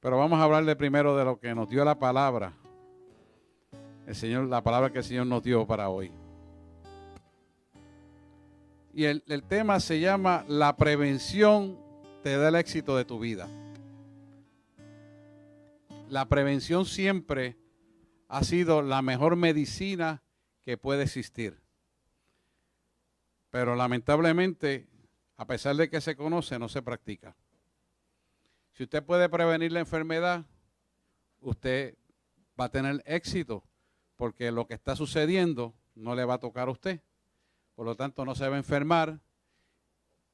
Pero vamos a hablarle primero de lo que nos dio la palabra. El Señor, la palabra que el Señor nos dio para hoy. Y el tema se llama La prevención te da el éxito de tu vida. La prevención siempre ha sido la mejor medicina que puede existir. Pero lamentablemente, a pesar de que se conoce, no se practica. Si usted puede prevenir la enfermedad, usted va a tener éxito, porque lo que está sucediendo no le va a tocar a usted. Por lo tanto, no se va a enfermar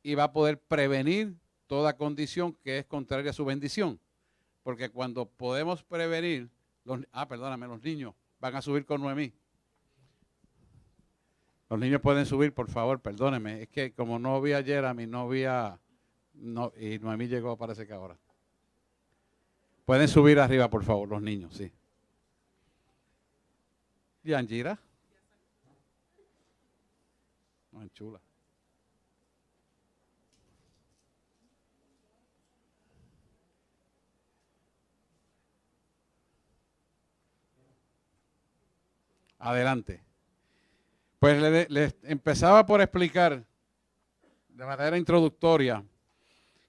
y va a poder prevenir toda condición que es contraria a su bendición. Porque cuando podemos prevenir, los niños van a subir con Noemí. Los niños pueden subir, por favor, perdónenme. Es que como no vi ayer a mi novia, y Noemí llegó, parece que ahora. Pueden subir arriba, por favor, los niños, sí. ¿Y Angira? No, es chula. Adelante. Pues les empezaba por explicar de manera introductoria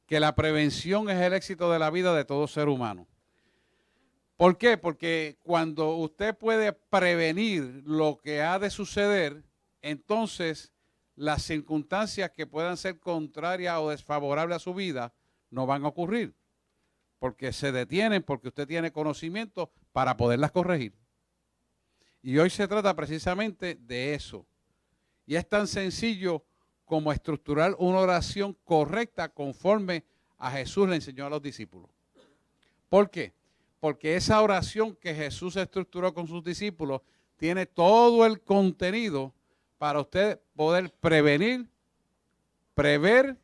que la prevención es el éxito de la vida de todo ser humano. ¿Por qué? Porque cuando usted puede prevenir lo que ha de suceder, entonces las circunstancias que puedan ser contrarias o desfavorables a su vida no van a ocurrir, porque se detienen, porque usted tiene conocimiento para poderlas corregir. Y hoy se trata precisamente de eso. Y es tan sencillo como estructurar una oración correcta conforme a Jesús le enseñó a los discípulos. ¿Por qué? Porque esa oración que Jesús estructuró con sus discípulos tiene todo el contenido para usted poder prevenir, prever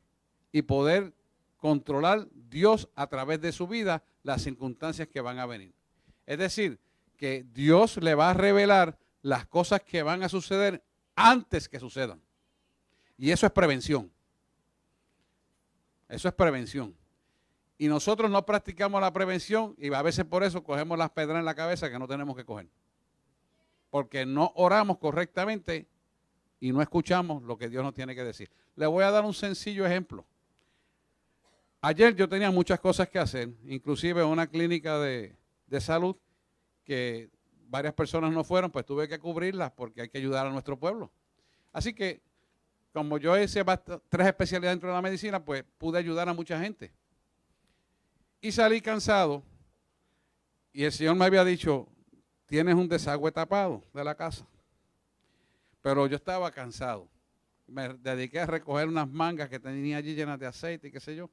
y poder controlar Dios a través de su vida las circunstancias que van a venir. Es decir, que Dios le va a revelar las cosas que van a suceder antes que sucedan. Y eso es prevención. Eso es prevención. Y nosotros no practicamos la prevención y a veces por eso cogemos las pedras en la cabeza que no tenemos que coger. Porque no oramos correctamente y no escuchamos lo que Dios nos tiene que decir. Le voy a dar un sencillo ejemplo. Ayer yo tenía muchas cosas que hacer, inclusive en una clínica de salud que varias personas no fueron, pues tuve que cubrirlas porque hay que ayudar a nuestro pueblo. Así que, como yo hice 3 especialidades dentro de la medicina, pues pude ayudar a mucha gente. Y salí cansado y el Señor me había dicho, tienes un desagüe tapado de la casa. Pero yo estaba cansado. Me dediqué a recoger unas mangas que tenía allí llenas de aceite y qué sé yo.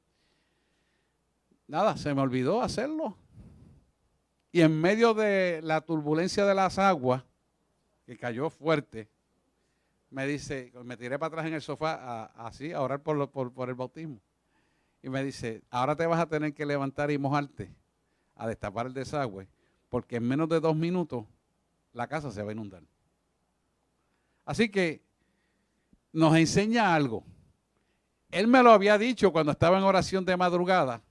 Nada, se me olvidó hacerlo. Y en medio de la turbulencia de las aguas, que cayó fuerte, me dice, me tiré para atrás en el sofá así a orar por el bautismo. Y me dice, ahora te vas a tener que levantar y mojarte a destapar el desagüe, porque en menos de 2 minutos la casa se va a inundar. Así que nos enseña algo. Él me lo había dicho cuando estaba en oración de madrugada,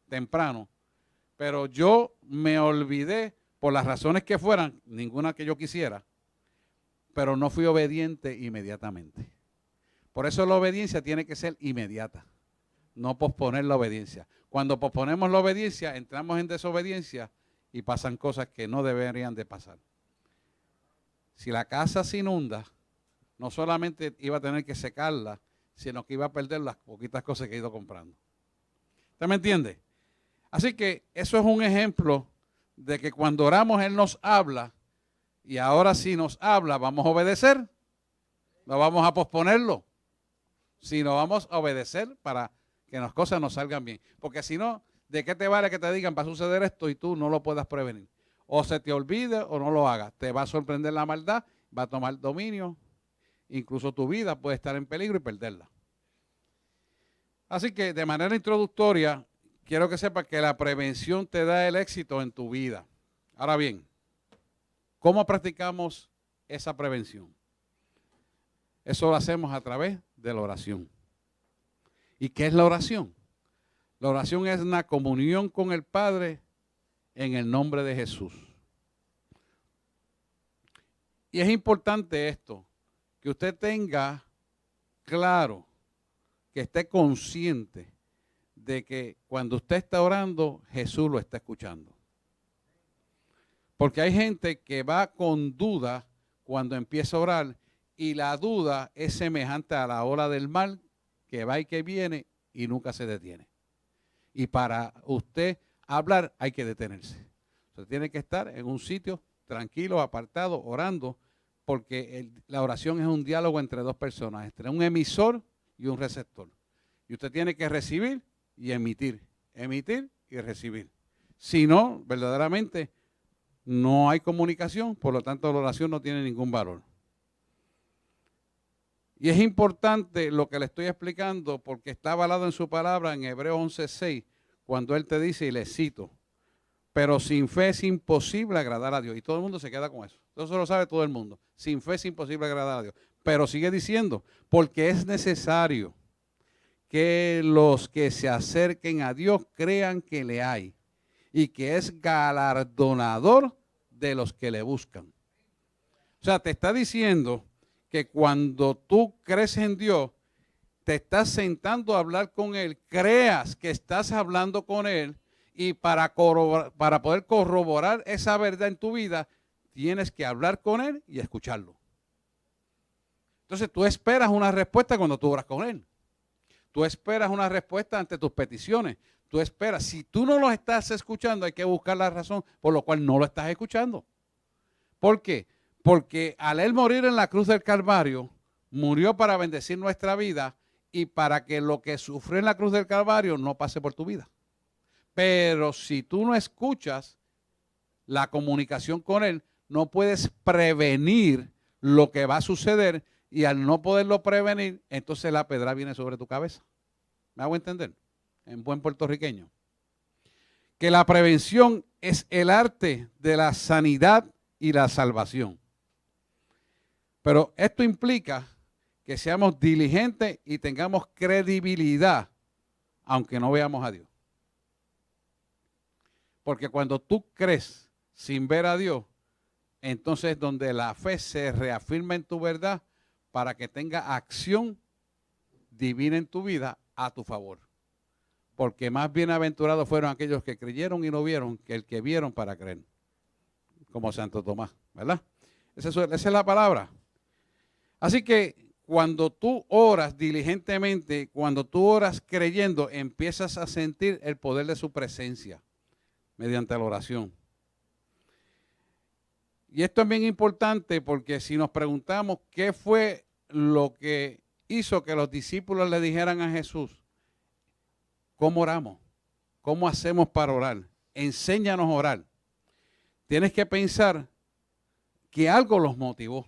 temprano, pero yo me olvidé por las razones que fueran, ninguna que yo quisiera, pero no fui obediente inmediatamente. Por eso la obediencia tiene que ser inmediata, no posponer la obediencia. Cuando posponemos la obediencia, entramos en desobediencia y pasan cosas que no deberían de pasar. Si la casa se inunda, no solamente iba a tener que secarla, sino que iba a perder las poquitas cosas que he ido comprando. ¿Usted me entiende? Así que eso es un ejemplo de que cuando oramos Él nos habla y ahora si nos habla vamos a obedecer, no vamos a posponerlo, sino vamos a obedecer para que las cosas nos salgan bien. Porque si no, ¿de qué te vale que te digan va a suceder esto y tú no lo puedas prevenir? O se te olvide o no lo hagas. Te va a sorprender la maldad, va a tomar dominio, incluso tu vida puede estar en peligro y perderla. Así que de manera introductoria, quiero que sepas que la prevención te da el éxito en tu vida. Ahora bien, ¿cómo practicamos esa prevención? Eso lo hacemos a través de la oración. ¿Y qué es la oración? La oración es una comunión con el Padre en el nombre de Jesús. Y es importante esto, que usted tenga claro, que esté consciente de que cuando usted está orando, Jesús lo está escuchando. Porque hay gente que va con duda cuando empieza a orar y la duda es semejante a la ola del mar que va y que viene y nunca se detiene. Y para usted hablar hay que detenerse. Usted tiene que estar en un sitio tranquilo, apartado, orando, porque la oración es un diálogo entre dos personas, entre un emisor y un receptor. Y usted tiene que recibir y emitir y recibir. Si no, verdaderamente no hay comunicación, por lo tanto la oración no tiene ningún valor. Y es importante lo que le estoy explicando porque está avalado en su palabra en Hebreos 11:6, cuando él te dice, y le cito, pero sin fe es imposible agradar a Dios. Y todo el mundo se queda con eso. Eso lo sabe todo el mundo. Sin fe es imposible agradar a Dios. Pero sigue diciendo, porque es necesario que los que se acerquen a Dios crean que le hay y que es galardonador de los que le buscan. O sea, te está diciendo que cuando tú crees en Dios, te estás sentando a hablar con Él, creas que estás hablando con Él y para poder corroborar esa verdad en tu vida, tienes que hablar con Él y escucharlo. Entonces tú esperas una respuesta cuando tú oras con Él. Tú esperas una respuesta ante tus peticiones. Tú esperas. Si tú no lo estás escuchando, hay que buscar la razón por la cual no lo estás escuchando. ¿Por qué? Porque al Él morir en la cruz del Calvario, murió para bendecir nuestra vida y para que lo que sufrió en la cruz del Calvario no pase por tu vida. Pero si tú no escuchas la comunicación con Él, no puedes prevenir lo que va a suceder y al no poderlo prevenir, entonces la pedra viene sobre tu cabeza. ¿Me hago entender? En buen puertorriqueño. Que la prevención es el arte de la sanidad y la salvación. Pero esto implica que seamos diligentes y tengamos credibilidad, aunque no veamos a Dios. Porque cuando tú crees sin ver a Dios, entonces es donde la fe se reafirma en tu verdad para que tenga acción divina en tu vida a tu favor. Porque más bienaventurados fueron aquellos que creyeron y no vieron que el que vieron para creer. Como Santo Tomás, ¿verdad? Esa es la palabra. Así que cuando tú oras diligentemente, cuando tú oras creyendo, empiezas a sentir el poder de su presencia mediante la oración. Y esto es bien importante porque si nos preguntamos qué fue lo que hizo que los discípulos le dijeran a Jesús, ¿cómo oramos? ¿Cómo hacemos para orar? Enséñanos a orar. Tienes que pensar que algo los motivó,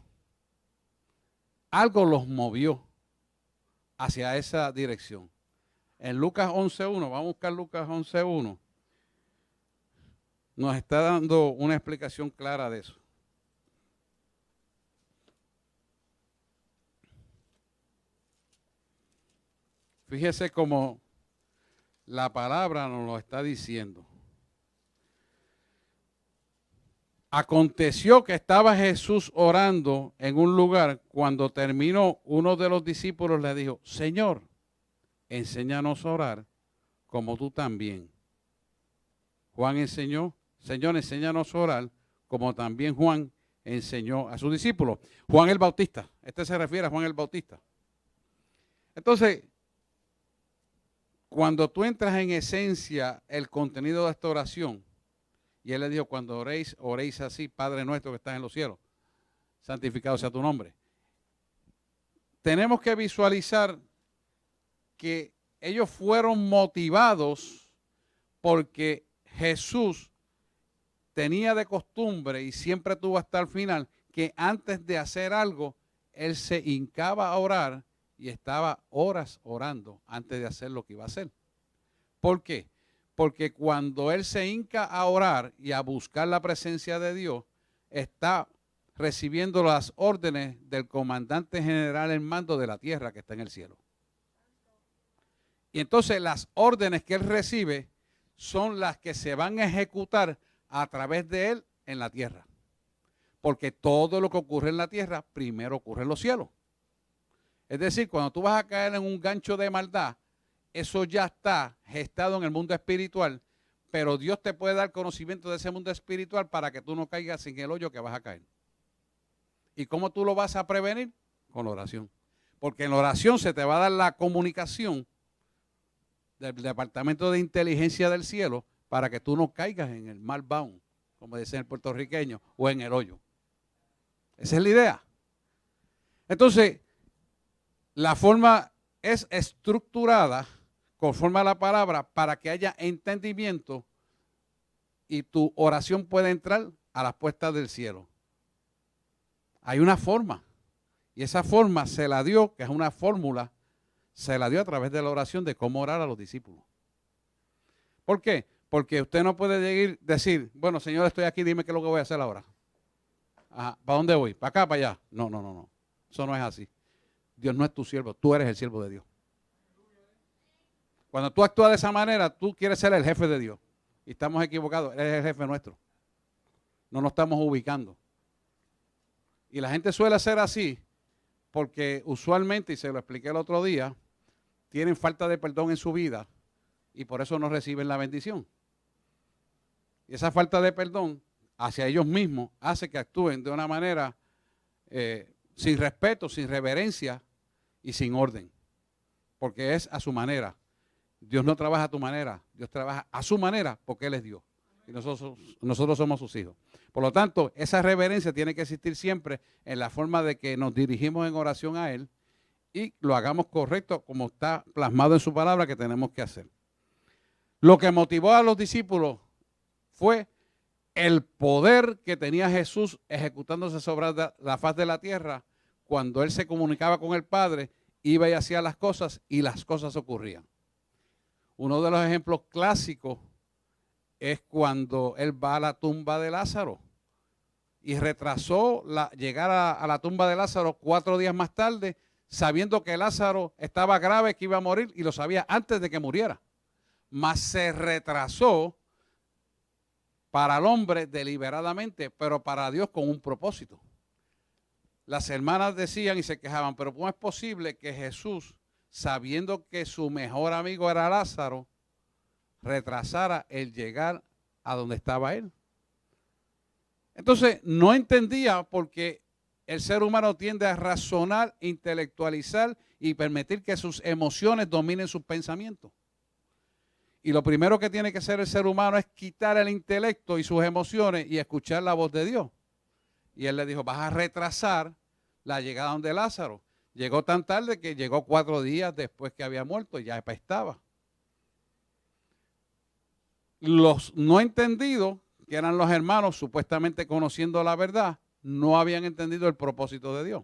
algo los movió hacia esa dirección. En Lucas 11:1, vamos a buscar Lucas 11:1, nos está dando una explicación clara de eso. Fíjese cómo la palabra nos lo está diciendo. Aconteció que estaba Jesús orando en un lugar. Cuando terminó, uno de los discípulos le dijo, Señor, enséñanos a orar como tú también. Juan enseñó, Señor, enséñanos a orar como también Juan enseñó a sus discípulos. Juan el Bautista, este se refiere a Juan el Bautista. Entonces, cuando tú entras en esencia el contenido de esta oración, y él le dijo, cuando oréis, oréis así, Padre nuestro que estás en los cielos, santificado sea tu nombre. Tenemos que visualizar que ellos fueron motivados porque Jesús tenía de costumbre y siempre tuvo hasta el final que antes de hacer algo, él se hincaba a orar y estaba horas orando antes de hacer lo que iba a hacer. ¿Por qué? Porque cuando él se hinca a orar y a buscar la presencia de Dios, está recibiendo las órdenes del comandante general en mando de la tierra que está en el cielo. Y entonces las órdenes que él recibe son las que se van a ejecutar a través de él en la tierra. Porque todo lo que ocurre en la tierra, primero ocurre en los cielos. Es decir, cuando tú vas a caer en un gancho de maldad, eso ya está gestado en el mundo espiritual, pero Dios te puede dar conocimiento de ese mundo espiritual para que tú no caigas en el hoyo que vas a caer. ¿Y cómo tú lo vas a prevenir? Con la oración. Porque en la oración se te va a dar la comunicación del Departamento de Inteligencia del Cielo para que tú no caigas en el mal bound, como dicen el puertorriqueño, o en el hoyo. Esa es la idea. Entonces, la forma es estructurada conforme a la palabra para que haya entendimiento y tu oración pueda entrar a las puertas del cielo. Hay una forma, y esa forma se la dio, que es una fórmula, se la dio a través de la oración de cómo orar a los discípulos. ¿Por qué? Porque usted no puede decir, bueno, Señor, estoy aquí, dime qué es lo que voy a hacer ahora. Ajá, ¿para dónde voy? ¿Para acá, para allá? No, no, no, no. Eso no es así. Dios no es tu siervo, tú eres el siervo de Dios. Cuando tú actúas de esa manera, tú quieres ser el jefe de Dios. Y estamos equivocados, Él es el jefe nuestro. No nos estamos ubicando. Y la gente suele hacer así porque usualmente, y se lo expliqué el otro día, tienen falta de perdón en su vida y por eso no reciben la bendición. Y esa falta de perdón hacia ellos mismos hace que actúen de una manera sin respeto, sin reverencia y sin orden. Porque es a su manera. Dios no trabaja a tu manera, Dios trabaja a su manera porque Él es Dios. Y nosotros somos sus hijos. Por lo tanto, esa reverencia tiene que existir siempre en la forma de que nos dirigimos en oración a Él y lo hagamos correcto como está plasmado en su palabra que tenemos que hacer. Lo que motivó a los discípulos fue el poder que tenía Jesús ejecutándose sobre la faz de la tierra cuando Él se comunicaba con el Padre, iba y hacía las cosas y las cosas ocurrían. Uno de los ejemplos clásicos es cuando Él va a la tumba de Lázaro y retrasó llegar a la tumba de Lázaro 4 días más tarde, sabiendo que Lázaro estaba grave, que iba a morir, y lo sabía antes de que muriera. Mas se retrasó para el hombre deliberadamente, pero para Dios con un propósito. Las hermanas decían y se quejaban, pero ¿cómo es posible que Jesús, sabiendo que su mejor amigo era Lázaro, retrasara el llegar a donde estaba él? Entonces, no entendía porque el ser humano tiende a razonar, intelectualizar y permitir que sus emociones dominen sus pensamientos. Y lo primero que tiene que hacer el ser humano es quitar el intelecto y sus emociones y escuchar la voz de Dios. Y él le dijo, vas a retrasar la llegada de Lázaro. Llegó tan tarde que llegó 4 días después que había muerto y ya estaba. Los no entendidos, que eran los hermanos supuestamente conociendo la verdad, no habían entendido el propósito de Dios.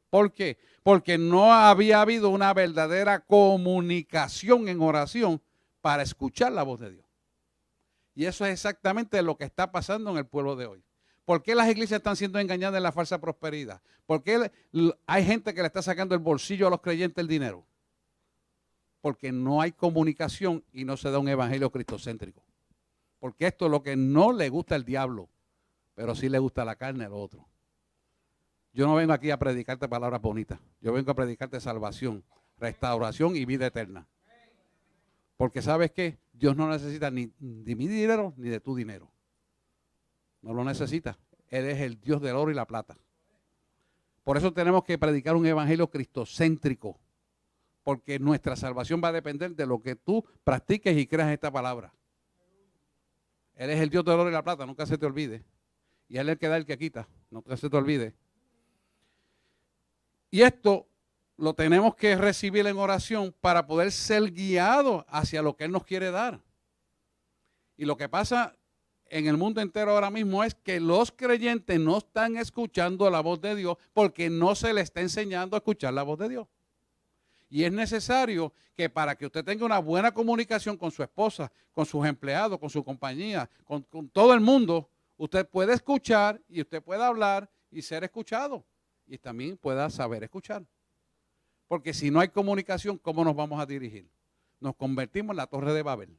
¿Por qué? Porque no había habido una verdadera comunicación en oración para escuchar la voz de Dios. Y eso es exactamente lo que está pasando en el pueblo de hoy. ¿Por qué las iglesias están siendo engañadas en la falsa prosperidad? ¿Por qué hay gente que le está sacando el bolsillo a los creyentes el dinero? Porque no hay comunicación y no se da un evangelio cristocéntrico. Porque esto es lo que no le gusta al diablo, pero sí le gusta a la carne a lo otro. Yo no vengo aquí a predicarte palabras bonitas. Yo vengo a predicarte salvación, restauración y vida eterna. Porque ¿sabes qué? Dios no necesita ni de mi dinero ni de tu dinero. No lo necesita. Él es el Dios del oro y la plata. Por eso tenemos que predicar un evangelio cristocéntrico. Porque nuestra salvación va a depender de lo que tú practiques y creas esta palabra. Él es el Dios del oro y la plata, nunca se te olvide. Y Él es el que da, el que quita, nunca se te olvide. Y esto lo tenemos que recibir en oración para poder ser guiados hacia lo que Él nos quiere dar. Y lo que pasa en el mundo entero ahora mismo es que los creyentes no están escuchando la voz de Dios porque no se les está enseñando a escuchar la voz de Dios. Y es necesario que para que usted tenga una buena comunicación con su esposa, con sus empleados, con su compañía, con todo el mundo, usted puede escuchar y usted puede hablar y ser escuchado. Y también pueda saber escuchar. Porque si no hay comunicación, ¿cómo nos vamos a dirigir? Nos convertimos en la Torre de Babel.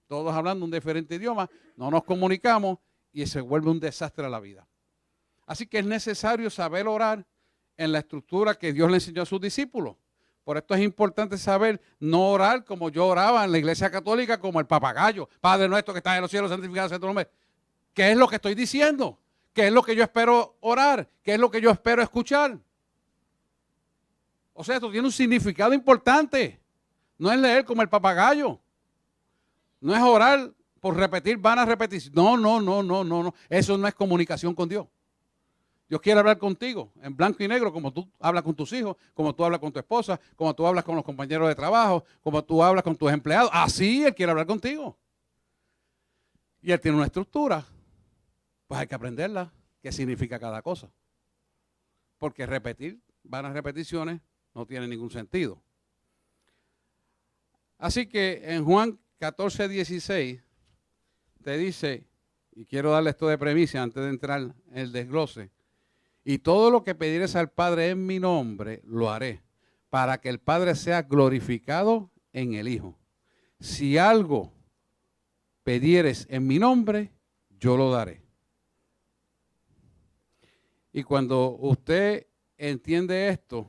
todos hablando un diferente idioma, no nos comunicamos y se vuelve un desastre a la vida. Así que es necesario saber orar en la estructura que Dios le enseñó a sus discípulos. Por esto es importante saber no orar como yo oraba en la iglesia católica, como el papagayo. Padre nuestro que estás en los cielos, santificado sea tu nombre. ¿Qué es lo que estoy diciendo? ¿Qué es lo que yo espero orar? ¿Qué es lo que yo espero escuchar? O sea, esto tiene un significado importante. No es leer como el papagayo. No es orar por repetir vanas repeticiones. No. Eso no es comunicación con Dios. Dios quiere hablar contigo en blanco y negro, como tú hablas con tus hijos, como tú hablas con tu esposa, como tú hablas con los compañeros de trabajo, como tú hablas con tus empleados. Así Él quiere hablar contigo. Y Él tiene una estructura. Pues hay que aprenderla. ¿Qué significa cada cosa? Porque repetir vanas repeticiones no tiene ningún sentido. Así que en Juan 14:16 te dice, y quiero darle esto de premisa antes de entrar en el desglose, y todo lo que pidieres al Padre en mi nombre, lo haré, para que el Padre sea glorificado en el Hijo. Si algo pidieres en mi nombre, yo lo daré. Y cuando usted entiende esto,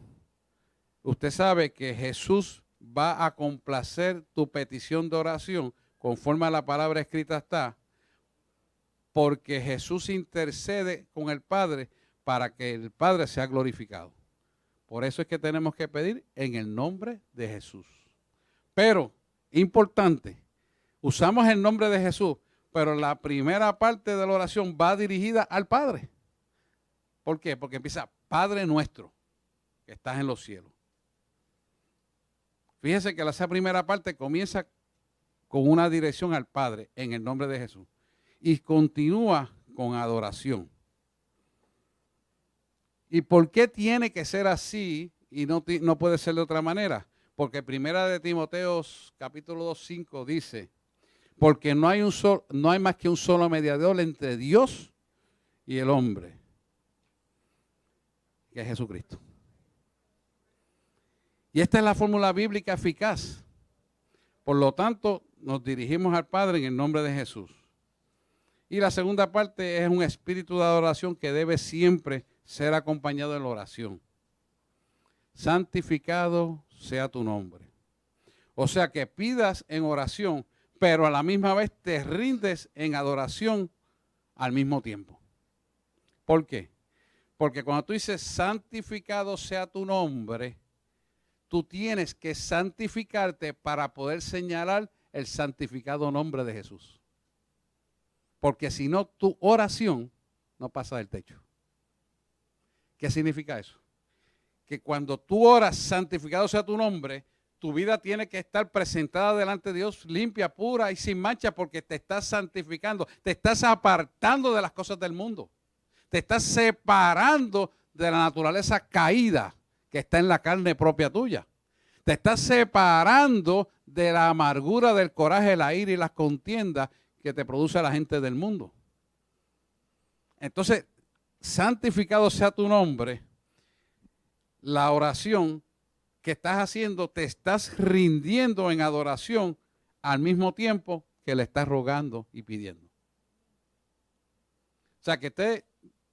usted sabe que Jesús va a complacer tu petición de oración conforme a la palabra escrita está, porque Jesús intercede con el Padre para que el Padre sea glorificado. Por eso es que tenemos que pedir en el nombre de Jesús. Pero, importante, usamos el nombre de Jesús, pero la primera parte de la oración va dirigida al Padre. ¿Por qué? Porque empieza, Padre nuestro, que estás en los cielos. Fíjese que esa primera parte comienza con una dirección al Padre en el nombre de Jesús y continúa con adoración. ¿Y por qué tiene que ser así y no puede ser de otra manera? Porque primera de Timoteo capítulo 2:5 dice, porque no hay más que un solo mediador entre Dios y el hombre, que es Jesucristo. Y esta es la fórmula bíblica eficaz. Por lo tanto, nos dirigimos al Padre en el nombre de Jesús. Y la segunda parte es un espíritu de adoración que debe siempre ser acompañado de la oración. Santificado sea tu nombre. O sea que pidas en oración, pero a la misma vez te rindes en adoración al mismo tiempo. ¿Por qué? Porque cuando tú dices santificado sea tu nombre, tú tienes que santificarte para poder señalar el santificado nombre de Jesús. Porque si no, tu oración no pasa del techo. ¿Qué significa eso? Que cuando tú oras, santificado sea tu nombre, tu vida tiene que estar presentada delante de Dios limpia, pura y sin mancha, porque te estás santificando, te estás apartando de las cosas del mundo. Te estás separando de la naturaleza caída que está en la carne propia tuya. Te estás separando de la amargura, del coraje, la ira y las contiendas que te produce la gente del mundo. Entonces, santificado sea tu nombre, la oración que estás haciendo, te estás rindiendo en adoración al mismo tiempo que le estás rogando y pidiendo. O sea, que usted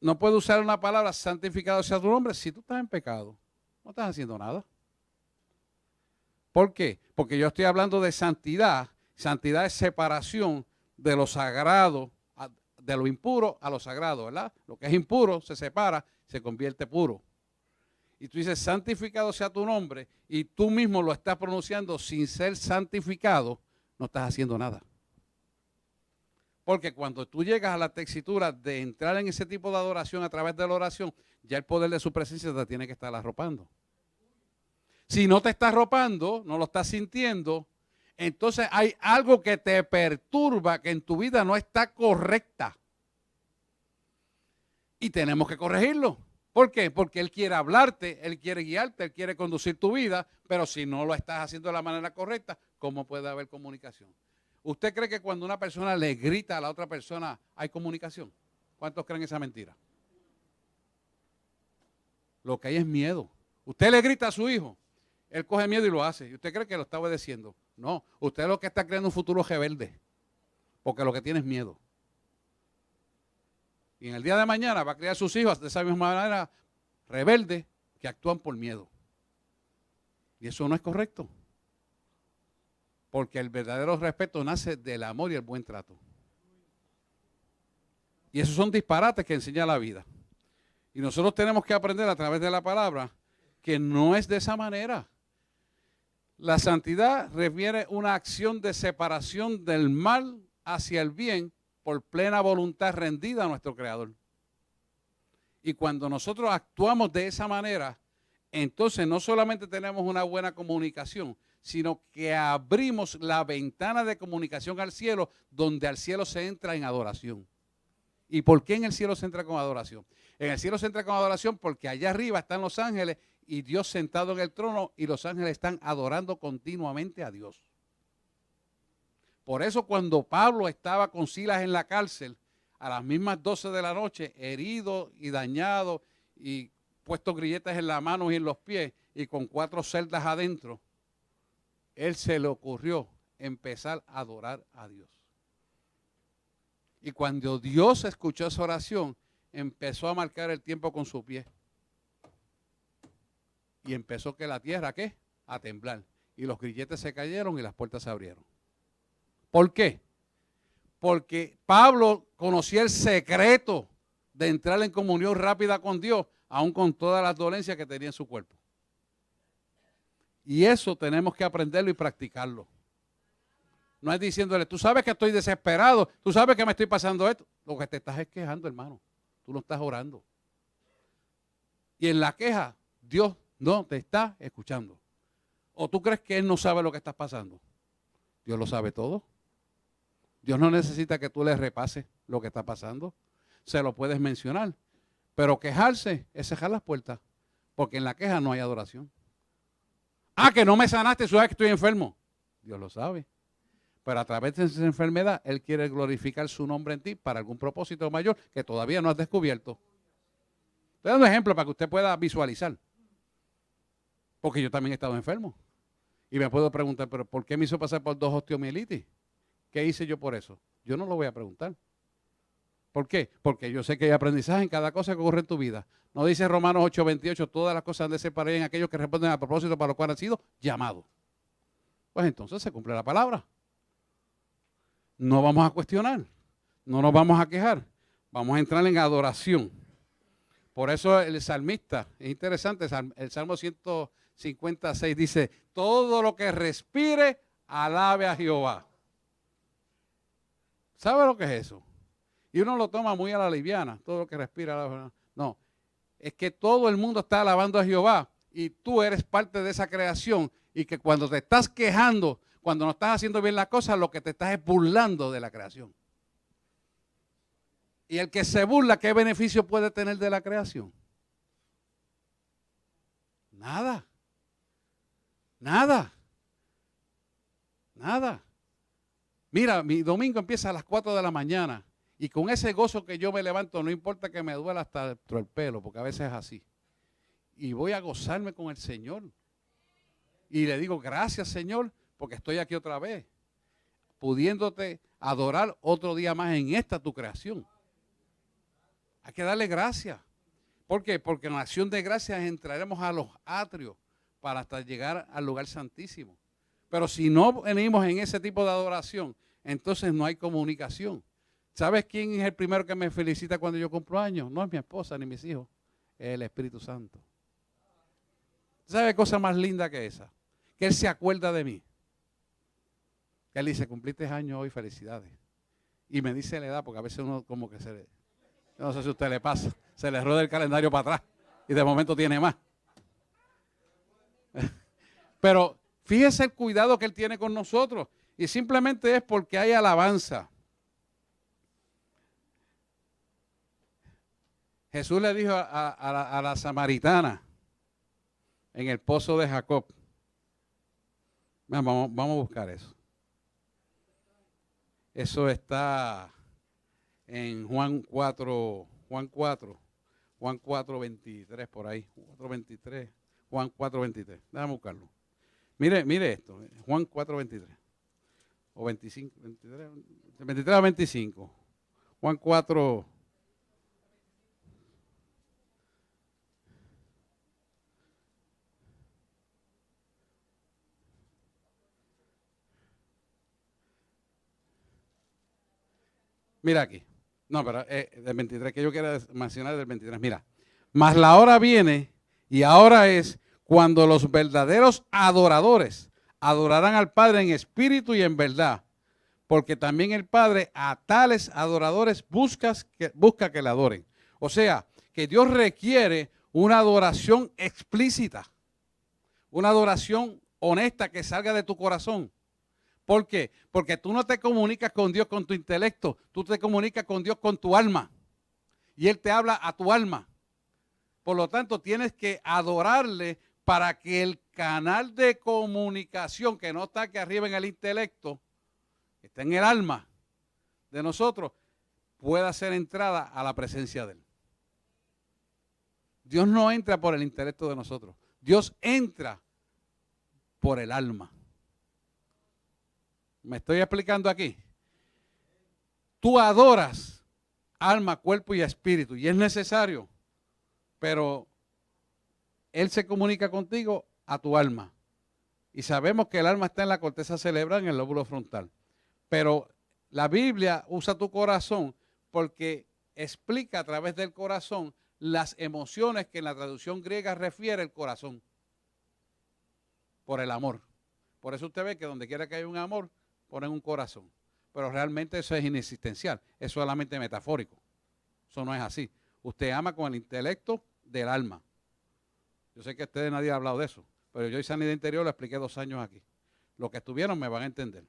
no puede usar una palabra santificado sea tu nombre si tú estás en pecado. No estás haciendo nada. ¿Por qué? Porque yo estoy hablando de santidad. Santidad es separación de lo sagrado, de lo impuro a lo sagrado, ¿verdad? Lo que es impuro se separa, se convierte puro. Y tú dices, santificado sea tu nombre, y tú mismo lo estás pronunciando sin ser santificado, no estás haciendo nada. Porque cuando tú llegas a la tesitura de entrar en ese tipo de adoración a través de la oración, ya el poder de su presencia te tiene que estar arropando. Si no te está arropando, no lo estás sintiendo, entonces hay algo que te perturba, que en tu vida no está correcta. Y tenemos que corregirlo. ¿Por qué? Porque Él quiere hablarte, Él quiere guiarte, Él quiere conducir tu vida, pero si no lo estás haciendo de la manera correcta, ¿cómo puede haber comunicación? ¿Usted cree que cuando una persona le grita a la otra persona hay comunicación? ¿Cuántos creen esa mentira? Lo que hay es miedo. Usted le grita a su hijo, él coge miedo y lo hace. ¿Y usted cree que lo está obedeciendo? No, usted es lo que está creando un futuro rebelde. porque lo que tiene es miedo. Y en el día de mañana va a criar sus hijos de esa misma manera, rebeldes, que actúan por miedo. Y eso no es correcto. Porque el verdadero respeto nace del amor y el buen trato. Y esos son disparates que enseña la vida. Y nosotros tenemos que aprender a través de la palabra que no es de esa manera. La santidad refiere una acción de separación del mal hacia el bien por plena voluntad rendida a nuestro Creador. Y cuando nosotros actuamos de esa manera, entonces no solamente tenemos una buena comunicación, sino que abrimos la ventana de comunicación al cielo, donde al cielo se entra en adoración. ¿Y por qué en el cielo se entra con adoración? En el cielo se entra con adoración porque allá arriba están los ángeles y Dios sentado en el trono y los ángeles están adorando continuamente a Dios. Por eso cuando Pablo estaba con Silas en la cárcel, a las mismas 12 de la noche, herido y dañado y puesto grilletes en las manos y en los pies y con 4 celdas adentro, él se le ocurrió empezar a adorar a Dios. Y cuando Dios escuchó esa oración, empezó a marcar el tiempo con su pie. Y empezó que la tierra, ¿qué? A temblar. Y los grilletes se cayeron y las puertas se abrieron. ¿Por qué? Porque Pablo conocía el secreto de entrar en comunión rápida con Dios, aun con todas las dolencias que tenía en su cuerpo. Y eso tenemos que aprenderlo y practicarlo. No es diciéndole, tú sabes que estoy desesperado, tú sabes que me estoy pasando esto. Lo que te estás es quejando, hermano. Tú no estás orando. Y en la queja, Dios no te está escuchando. ¿O tú crees que Él no sabe lo que estás pasando? Dios lo sabe todo. Dios no necesita que tú le repases lo que está pasando. Se lo puedes mencionar. Pero quejarse es cerrar las puertas. Porque en la queja no hay adoración. Ah, que no me sanaste, tú sabes que estoy enfermo. Dios lo sabe. Pero a través de esa enfermedad, Él quiere glorificar su nombre en ti para algún propósito mayor que todavía no has descubierto. Te doy un ejemplo para que usted pueda visualizar. Porque yo también he estado enfermo. Y me puedo preguntar, ¿pero por qué me hizo pasar por 2 osteomielitis? ¿Qué hice yo por eso? Yo no lo voy a preguntar. ¿Por qué? Porque yo sé que hay aprendizaje en cada cosa que ocurre en tu vida. No dice Romanos 8:28, todas las cosas han de ser para en aquellos que responden al propósito para lo cual han sido llamados. Pues entonces se cumple la palabra. No vamos a cuestionar, no nos vamos a quejar, vamos a entrar en adoración. Por eso el salmista, es interesante, el Salmo 156 dice, todo lo que respire, alabe a Jehová. ¿Sabe lo que es eso? Y uno lo toma muy a la liviana, todo lo que respira, alabe a Jehová. No, es que todo el mundo está alabando a Jehová y tú eres parte de esa creación y que cuando te estás quejando, cuando no estás haciendo bien las cosas, lo que te estás es burlando de la creación. Y el que se burla, ¿qué beneficio puede tener de la creación? Nada. Nada. Nada. Mira, mi domingo empieza a las 4 de la mañana y con ese gozo que yo me levanto, no importa que me duela hasta dentro del pelo, porque a veces es así. Y voy a gozarme con el Señor. Y le digo, gracias Señor, porque estoy aquí otra vez, pudiéndote adorar otro día más en esta tu creación. Hay que darle gracias. ¿Por qué? Porque en la acción de gracias entraremos a los atrios para hasta llegar al lugar santísimo. Pero si no venimos en ese tipo de adoración, entonces no hay comunicación. ¿Sabes quién es el primero que me felicita cuando yo cumplo años? No es mi esposa ni mis hijos, es el Espíritu Santo. ¿Sabe cosa más linda que esa? Que Él se acuerda de mí. Él dice, cumpliste años hoy, felicidades. Y me dice la edad, porque a veces uno como que yo no sé si a usted le pasa, se le rueda el calendario para atrás y de momento tiene más. Pero fíjese el cuidado que Él tiene con nosotros y simplemente es porque hay alabanza. Jesús le dijo a la samaritana en el pozo de Jacob. Vamos a buscar eso. Eso está en Juan 4, 23 por ahí. 4:23, Juan 4:23. Déjame buscarlo. Mire esto, Juan 4:23. o 25, 23 a 25. Juan 4. Mira aquí. No, pero del 23, que yo quiero mencionar del 23. Mira, mas la hora viene y ahora es cuando los verdaderos adoradores adorarán al Padre en espíritu y en verdad, porque también el Padre a tales adoradores busca que le adoren. O sea, que Dios requiere una adoración explícita, una adoración honesta que salga de tu corazón. ¿Por qué? Porque tú no te comunicas con Dios con tu intelecto, tú te comunicas con Dios con tu alma. Y Él te habla a tu alma. Por lo tanto, tienes que adorarle para que el canal de comunicación, que no está aquí arriba en el intelecto, que está en el alma de nosotros, pueda ser entrada a la presencia de Él. Dios no entra por el intelecto de nosotros. Dios entra por el alma. ¿Me estoy explicando aquí? Tú adoras alma, cuerpo y espíritu, y es necesario, pero Él se comunica contigo a tu alma. Y sabemos que el alma está en la corteza cerebral, en el lóbulo frontal. Pero la Biblia usa tu corazón porque explica a través del corazón las emociones que en la traducción griega refiere el corazón. Por el amor. Por eso usted ve que donde quiera que haya un amor, ponen un corazón. Pero realmente eso es inexistencial, es solamente metafórico. Eso no es así. Usted ama con el intelecto del alma. Yo sé que ustedes nadie ha hablado de eso, pero yo y Sanidad Interior lo expliqué 2 años aquí. Los que estuvieron me van a entender.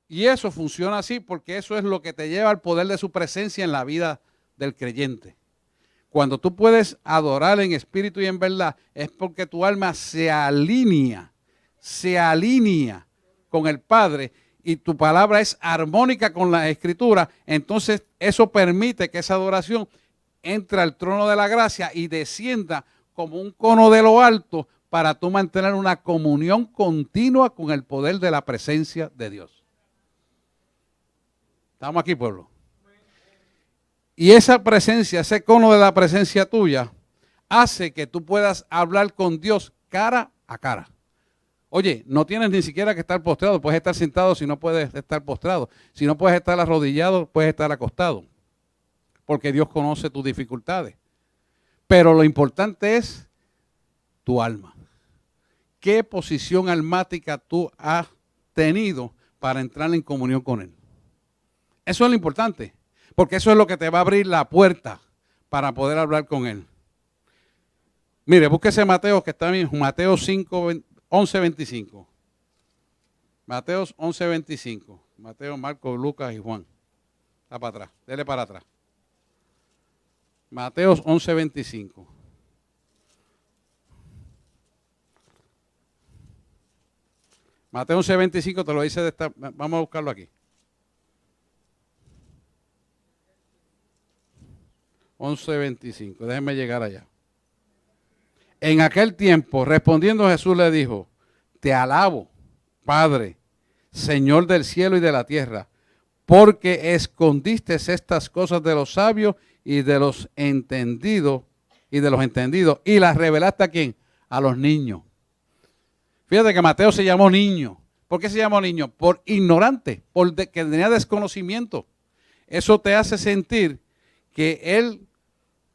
Y eso funciona así porque eso es lo que te lleva al poder de su presencia en la vida del creyente. Cuando tú puedes adorar en espíritu y en verdad, es porque tu alma se alinea con el Padre y tu palabra es armónica con la Escritura. Entonces eso permite que esa adoración entre al trono de la gracia y descienda como un cono de lo alto para tú mantener una comunión continua con el poder de la presencia de Dios. ¿Estamos aquí, pueblo? Y esa presencia, ese cono de la presencia tuya, hace que tú puedas hablar con Dios cara a cara. Oye, no tienes ni siquiera que estar postrado, puedes estar sentado si no puedes estar postrado. Si no puedes estar arrodillado, puedes estar acostado. Porque Dios conoce tus dificultades. Pero lo importante es tu alma. ¿Qué posición almática tú has tenido para entrar en comunión con Él? Eso es lo importante. Porque eso es lo que te va a abrir la puerta para poder hablar con Él. Mire, búsquese Mateo, que está en Mateo 5, 11, 25. Mateo 11, 25. Mateo, Marcos, Lucas y Juan. Está para atrás, dele para atrás. Mateo 11, 25. Mateo 11, 25 te lo dice de esta. Vamos a buscarlo aquí. 11:25, déjenme llegar allá. En aquel tiempo, respondiendo Jesús le dijo, te alabo, Padre, Señor del cielo y de la tierra, porque escondiste estas cosas de los sabios y de los entendidos, y las revelaste ¿a quién? A los niños. Fíjate que Mateo se llamó niño. ¿Por qué se llamó niño? Por ignorante, porque tenía desconocimiento. Eso te hace sentir que Él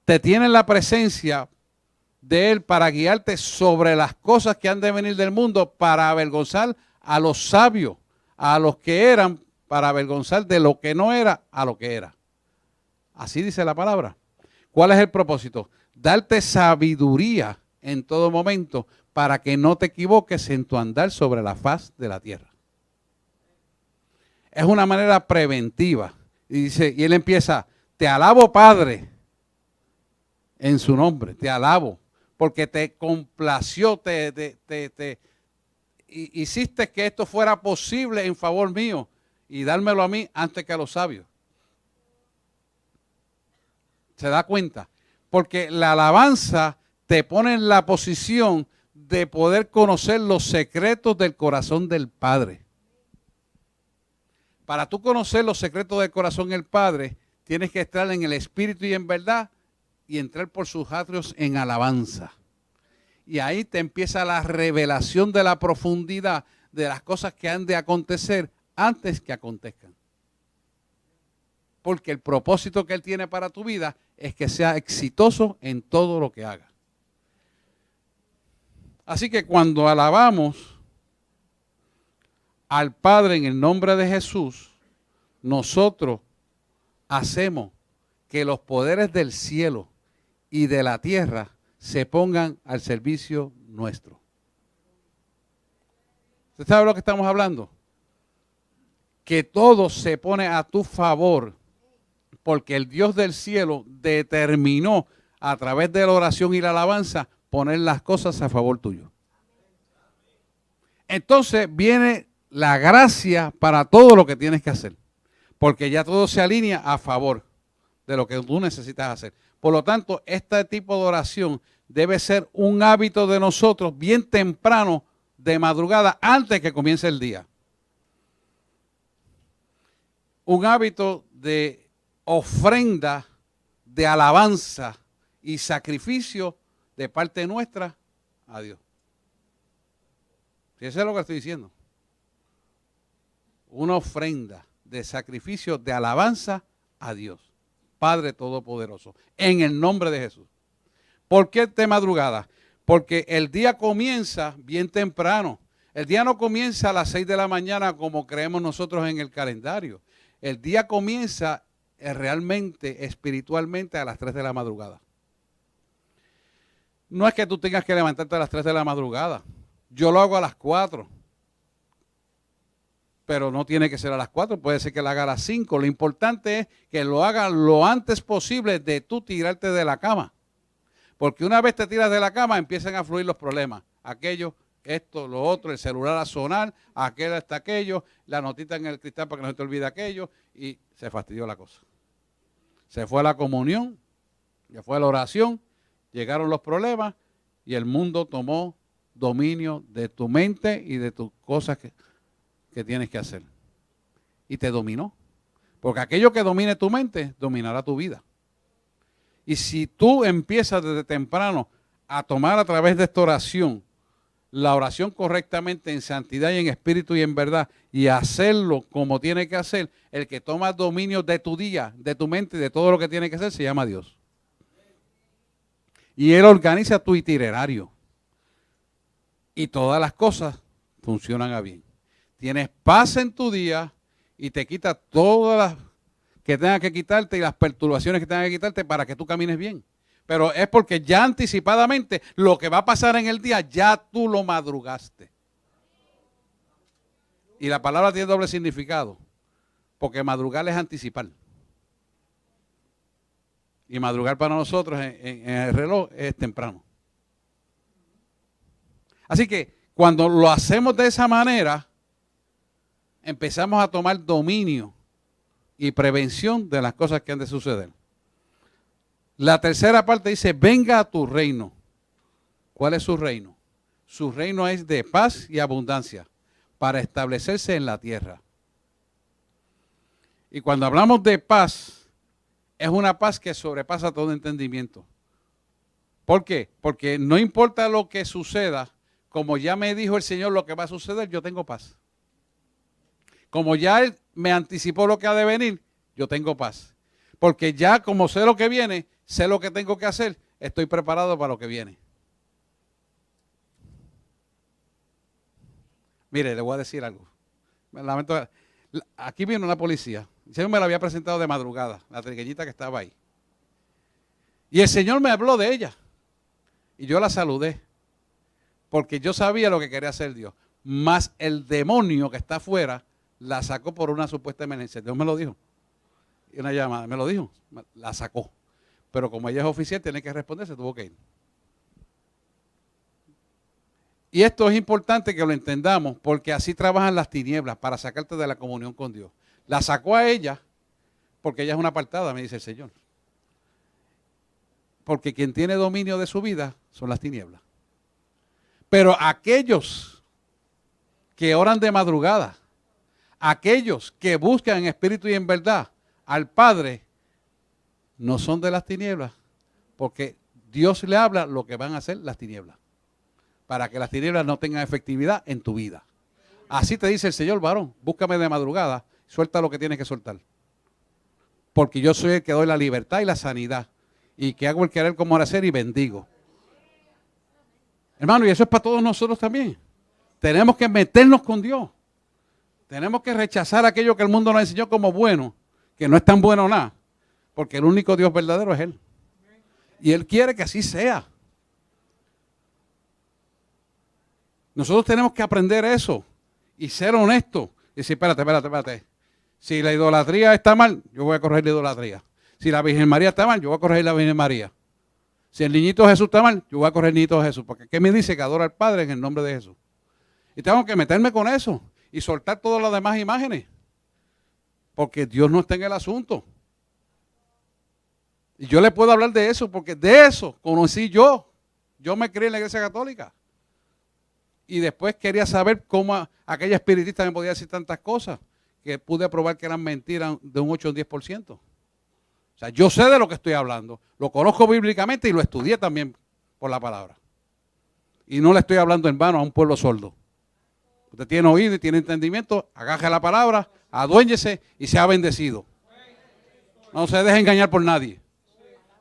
te tiene en la presencia de Él para guiarte sobre las cosas que han de venir del mundo, para avergonzar a los sabios, a los que eran, para avergonzar de lo que no era a lo que era. Así dice la palabra. ¿Cuál es el propósito? Darte sabiduría en todo momento para que no te equivoques en tu andar sobre la faz de la tierra. Es una manera preventiva. Y dice, y Él empieza, te alabo, Padre, en su nombre, te alabo, porque te complació, hiciste que esto fuera posible en favor mío y dármelo a mí antes que a los sabios. ¿Se da cuenta? Porque la alabanza te pone en la posición de poder conocer los secretos del corazón del Padre. Para tú conocer los secretos del corazón del Padre, tienes que estar en el Espíritu y en verdad y entrar por sus atrios en alabanza. Y ahí te empieza la revelación de la profundidad de las cosas que han de acontecer antes que acontezcan. Porque el propósito que Él tiene para tu vida es que sea exitoso en todo lo que haga. Así que cuando alabamos al Padre en el nombre de Jesús, nosotros hacemos que los poderes del cielo y de la tierra se pongan al servicio nuestro. ¿Usted sabe lo que estamos hablando? Que todo se pone a tu favor porque el Dios del cielo determinó a través de la oración y la alabanza poner las cosas a favor tuyo. Entonces viene la gracia para todo lo que tienes que hacer, porque ya todo se alinea a favor de lo que tú necesitas hacer. Por lo tanto, este tipo de oración debe ser un hábito de nosotros bien temprano, de madrugada, antes que comience el día. Un hábito de ofrenda, de alabanza y sacrificio de parte nuestra a Dios. Eso es lo que estoy diciendo. Una ofrenda de sacrificio, de alabanza a Dios, Padre Todopoderoso, en el nombre de Jesús. ¿Por qué de madrugada? Porque el día comienza bien temprano. El día no comienza a las 6 de la mañana como creemos nosotros en el calendario. El día comienza realmente, espiritualmente, a las 3 de la madrugada. No es que tú tengas que levantarte a las 3 de la madrugada. Yo lo hago a las 4. Pero no tiene que ser a las 4, puede ser que lo haga a las 5. Lo importante es que lo haga lo antes posible de tú tirarte de la cama. Porque una vez te tiras de la cama, empiezan a fluir los problemas. Aquello, esto, lo otro, el celular a sonar, aquel hasta aquello, la notita en el cristal para que no se te olvide aquello, y se fastidió la cosa. Se fue a la comunión, ya fue a la oración, llegaron los problemas y el mundo tomó dominio de tu mente y de tus cosas que tienes que hacer. Y te dominó. Porque aquello que domine tu mente, dominará tu vida. Y si tú empiezas desde temprano a tomar a través de esta oración, la oración correctamente en santidad y en espíritu y en verdad, y hacerlo como tiene que hacer, el que toma dominio de tu día, de tu mente y de todo lo que tiene que hacer, se llama Dios. Y Él organiza tu itinerario. Y todas las cosas funcionan a bien. Tienes paz en tu día y te quita todas las que tengas que quitarte y las perturbaciones que tengas que quitarte para que tú camines bien. Pero es porque ya anticipadamente lo que va a pasar en el día, ya tú lo madrugaste. Y la palabra tiene doble significado, porque madrugar es anticipar. Y madrugar para nosotros en el reloj es temprano. Así que cuando lo hacemos de esa manera, empezamos a tomar dominio y prevención de las cosas que han de suceder. La tercera parte dice, venga a tu reino. ¿Cuál es su reino? Su reino es de paz y abundancia para establecerse en la tierra. Y cuando hablamos de paz, es una paz que sobrepasa todo entendimiento. ¿Por qué? Porque no importa lo que suceda, como ya me dijo el Señor lo que va a suceder, yo tengo paz. Como ya Él me anticipó lo que ha de venir, yo tengo paz. Porque ya como sé lo que viene, sé lo que tengo que hacer, estoy preparado para lo que viene. Mire, le voy a decir algo. Me lamento. Aquí vino una policía. El Señor me la había presentado de madrugada, la trigueñita que estaba ahí. Y el Señor me habló de ella. Y yo la saludé. Porque yo sabía lo que quería hacer Dios. Más el demonio que está afuera la sacó por una supuesta emergencia. Dios me lo dijo. Y una llamada, me lo dijo. La sacó. Pero como ella es oficial, tiene que responder, se tuvo que ir. Y esto es importante que lo entendamos, porque así trabajan las tinieblas para sacarte de la comunión con Dios. La sacó a ella, porque ella es una apartada, me dice el Señor. Porque quien tiene dominio de su vida son las tinieblas. Pero aquellos que oran de madrugada, aquellos que buscan en espíritu y en verdad al Padre no son de las tinieblas, porque Dios le habla lo que van a hacer las tinieblas, para que las tinieblas no tengan efectividad en tu vida. Así te dice el Señor, varón, búscame de madrugada, suelta lo que tienes que soltar. Porque yo soy el que doy la libertad y la sanidad, y que hago el querer como hacer y bendigo. Hermano, y eso es para todos nosotros también. Tenemos que meternos con Dios. Tenemos que rechazar aquello que el mundo nos enseñó como bueno, que no es tan bueno nada, porque el único Dios verdadero es Él. Y Él quiere que así sea. Nosotros tenemos que aprender eso y ser honestos. Y decir, espérate. Si la idolatría está mal, yo voy a corregir la idolatría. Si la Virgen María está mal, yo voy a corregir la Virgen María. Si el niñito Jesús está mal, yo voy a corregir el niñito Jesús. Porque ¿qué me dice? Que adora al Padre en el nombre de Jesús. Y tengo que meterme con eso y soltar todas las demás imágenes. Porque Dios no está en el asunto. Y yo le puedo hablar de eso, porque de eso conocí yo. Yo me crié en la iglesia católica. Y después quería saber cómo aquella espiritista me podía decir tantas cosas, que pude probar que eran mentiras de un 8 o un 10%. O sea, yo sé de lo que estoy hablando. Lo conozco bíblicamente y lo estudié también por la palabra. Y no le estoy hablando en vano a un pueblo sordo. Usted tiene oído y tiene entendimiento, agaje la palabra, aduéñese y sea bendecido. No se deje engañar por nadie.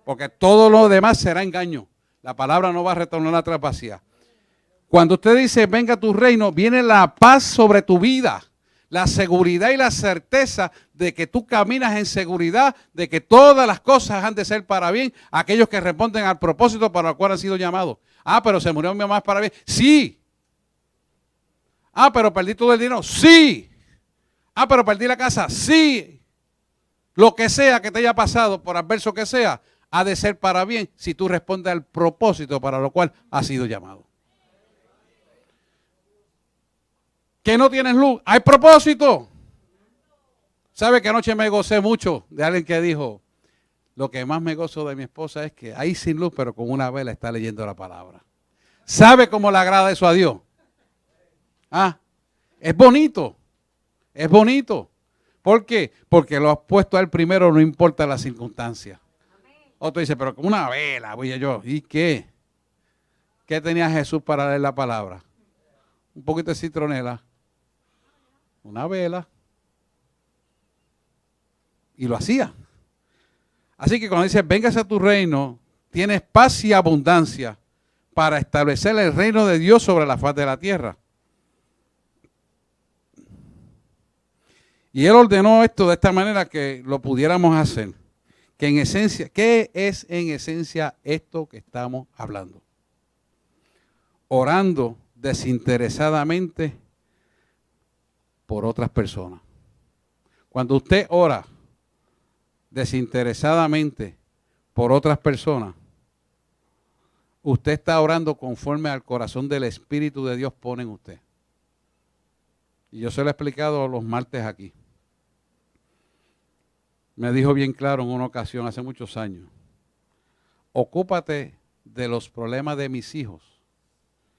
Porque todo lo demás será engaño. La palabra no va a retornar atrás vacía. Cuando usted dice, venga a tu reino, viene la paz sobre tu vida. La seguridad y la certeza de que tú caminas en seguridad, de que todas las cosas han de ser para bien, aquellos que responden al propósito para el cual han sido llamados. Ah, pero se murió mi mamá para bien. Sí. Ah, pero perdí todo el dinero. Sí. Ah, pero perdí la casa. Sí. Lo que sea que te haya pasado, por adverso que sea, ha de ser para bien si tú respondes al propósito para lo cual has sido llamado. ¿Que no tienes luz? ¡Hay propósito! ¿Sabe que anoche me gocé mucho de alguien que dijo, lo que más me gozo de mi esposa es que ahí sin luz, pero con una vela está leyendo la palabra? ¿Sabe cómo le agrada eso a Dios? Ah, es bonito, es bonito. ¿Por qué? Porque lo has puesto a él primero, no importa la circunstancia. Otro dice, pero con una vela, voy yo. ¿Y qué? ¿Qué tenía Jesús para leer la palabra? Un poquito de citronela, una vela, y lo hacía. Así que cuando dice, véngase a tu reino, tienes paz y abundancia para establecer el reino de Dios sobre la faz de la tierra. Y Él ordenó esto de esta manera que lo pudiéramos hacer. Que en esencia, ¿qué es en esencia esto que estamos hablando? Orando desinteresadamente por otras personas. Cuando usted ora desinteresadamente por otras personas, usted está orando conforme al corazón del Espíritu de Dios pone en usted. Y yo se lo he explicado los martes aquí. Me dijo bien claro en una ocasión hace muchos años, ocúpate de los problemas de mis hijos,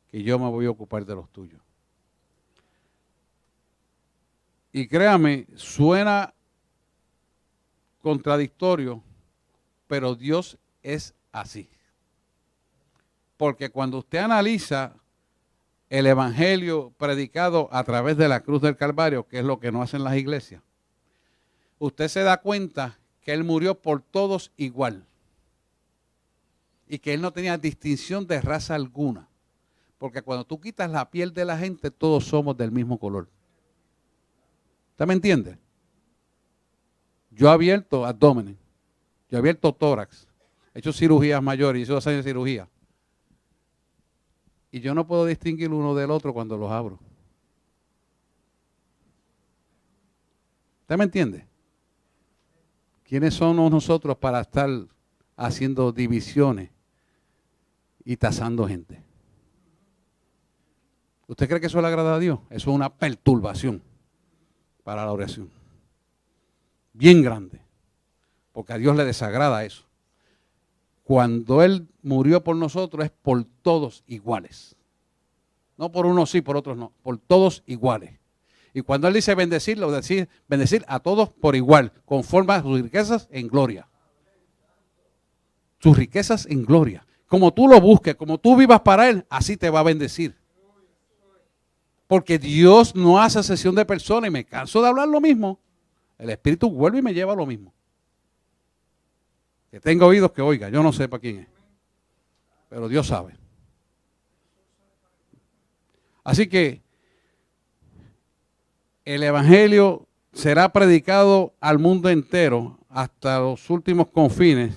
que yo me voy a ocupar de los tuyos. Y créame, suena contradictorio, pero Dios es así. Porque cuando usted analiza el evangelio predicado a través de la cruz del Calvario, que es lo que no hacen las iglesias, usted se da cuenta que Él murió por todos igual. Y que Él no tenía distinción de raza alguna. Porque cuando tú quitas la piel de la gente, todos somos del mismo color. ¿Usted me entiende? Yo he abierto abdomen, yo he abierto tórax, he hecho cirugías mayores, hice 2 años de cirugía. Y yo no puedo distinguir uno del otro cuando los abro. ¿Usted me entiende? ¿Quiénes somos nosotros para estar haciendo divisiones y tasando gente? ¿Usted cree que eso le agrada a Dios? Eso es una perturbación para la oración. Bien grande. Porque a Dios le desagrada eso. Cuando Él murió por nosotros es por todos iguales. No por unos sí, por otros no. Por todos iguales. Y cuando él dice bendecirlo, decir bendecir a todos por igual, conforme a sus riquezas en gloria. Sus riquezas en gloria. Como tú lo busques, como tú vivas para él, así te va a bendecir. Porque Dios no hace excepción de personas y me canso de hablar lo mismo. El Espíritu vuelve y me lleva a lo mismo. Que tenga oídos que oiga, yo no sé para quién es. Pero Dios sabe. Así que el Evangelio será predicado al mundo entero hasta los últimos confines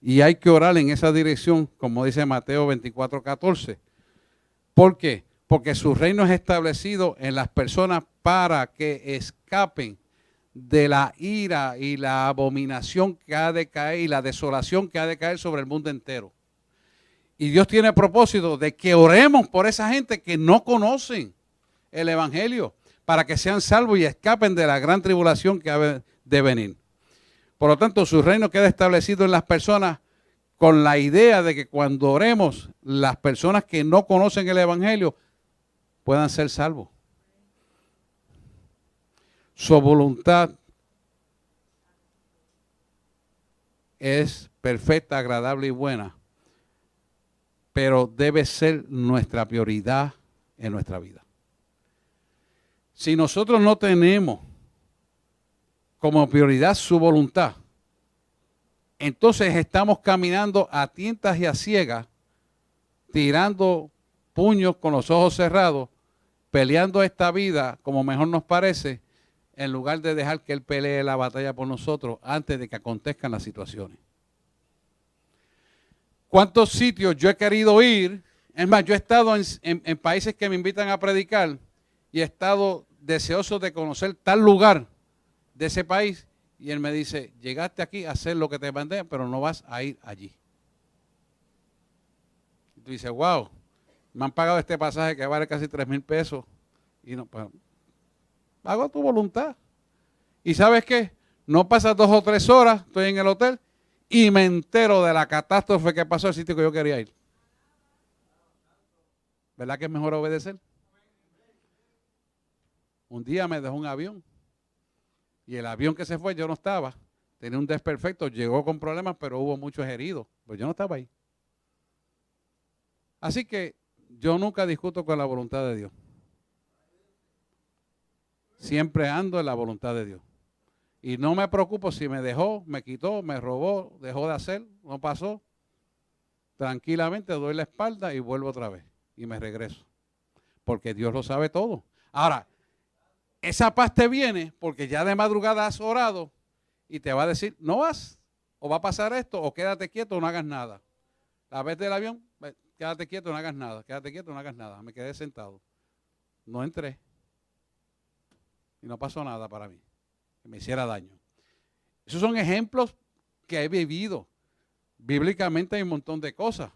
y hay que orar en esa dirección, como dice Mateo 24:14. ¿Por qué? Porque su reino es establecido en las personas para que escapen de la ira y la abominación que ha de caer y la desolación que ha de caer sobre el mundo entero. Y Dios tiene propósito de que oremos por esa gente que no conocen el Evangelio, para que sean salvos y escapen de la gran tribulación que ha de venir. Por lo tanto, su reino queda establecido en las personas con la idea de que cuando oremos, las personas que no conocen el Evangelio puedan ser salvos. Su voluntad es perfecta, agradable y buena, pero debe ser nuestra prioridad en nuestra vida. Si nosotros no tenemos como prioridad su voluntad, entonces estamos caminando a tientas y a ciegas, tirando puños con los ojos cerrados, peleando esta vida como mejor nos parece, en lugar de dejar que Él pelee la batalla por nosotros antes de que acontezcan las situaciones. ¿Cuántos sitios yo he querido ir? Es más, yo he estado en países que me invitan a predicar y he estado deseoso de conocer tal lugar de ese país y él me dice, llegaste aquí a hacer lo que te mandé, pero no vas a ir allí. Y tú dices, wow, me han pagado este pasaje que vale casi 3,000 pesos y no, pues, hago tu voluntad. ¿Y sabes qué? No pasa 2 o 3 horas, estoy en el hotel y me entero de la catástrofe que pasó en el sitio que yo quería ir. ¿Verdad que es mejor obedecer? Un día me dejó un avión y el avión que se fue yo no estaba. Tenía un desperfecto, llegó con problemas, pero hubo muchos heridos. Pues yo no estaba ahí. Así que yo nunca discuto con la voluntad de Dios. Siempre ando en la voluntad de Dios. Y no me preocupo si me dejó, me quitó, me robó, dejó de hacer, no pasó. Tranquilamente doy la espalda y vuelvo otra vez. Y me regreso. Porque Dios lo sabe todo. Ahora, esa paz te viene porque ya de madrugada has orado y te va a decir, no vas, o va a pasar esto, o quédate quieto o no hagas nada. La vez del avión, quédate quieto, no hagas nada, quédate quieto, no hagas nada. Me quedé sentado. No entré. Y no pasó nada para mí, que me hiciera daño. Esos son ejemplos que he vivido. Bíblicamente hay un montón de cosas.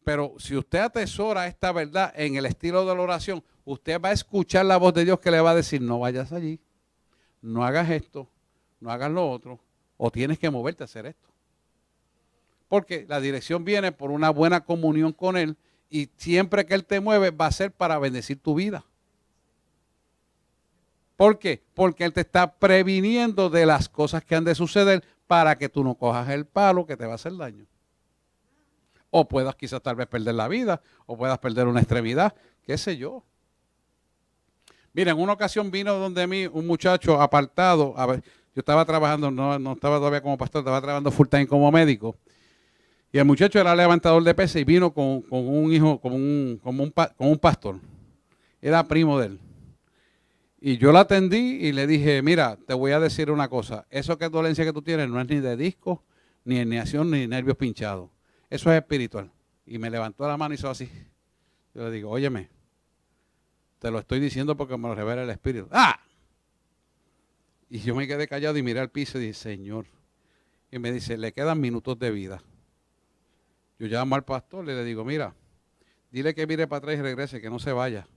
Pero si usted atesora esta verdad en el estilo de la oración, usted va a escuchar la voz de Dios que le va a decir, no vayas allí, no hagas esto, no hagas lo otro, o tienes que moverte a hacer esto. Porque la dirección viene por una buena comunión con Él y siempre que Él te mueve va a ser para bendecir tu vida. ¿Por qué? Porque Él te está previniendo de las cosas que han de suceder para que tú no cojas el palo que te va a hacer daño. O puedas quizás tal vez perder la vida, o puedas perder una extremidad, qué sé yo. Mira, en una ocasión vino donde mí un muchacho apartado, a ver, yo estaba trabajando, no estaba todavía como pastor, estaba trabajando full time como médico, y el muchacho era levantador de pesas y vino con un hijo, con un pastor, era primo de él. Y yo la atendí y le dije, mira, te voy a decir una cosa, eso que es dolencia que tú tienes no es ni de disco, ni herniación, ni nervios pinchados. Eso es espiritual. Y me levantó la mano y hizo así. Yo le digo, óyeme, te lo estoy diciendo porque me lo revela el Espíritu. ¡Ah! Y yo me quedé callado y miré al piso y dije, Señor. Y me dice, le quedan minutos de vida. Yo llamo al pastor y le digo, mira, dile que mire para atrás y regrese, que no se vaya.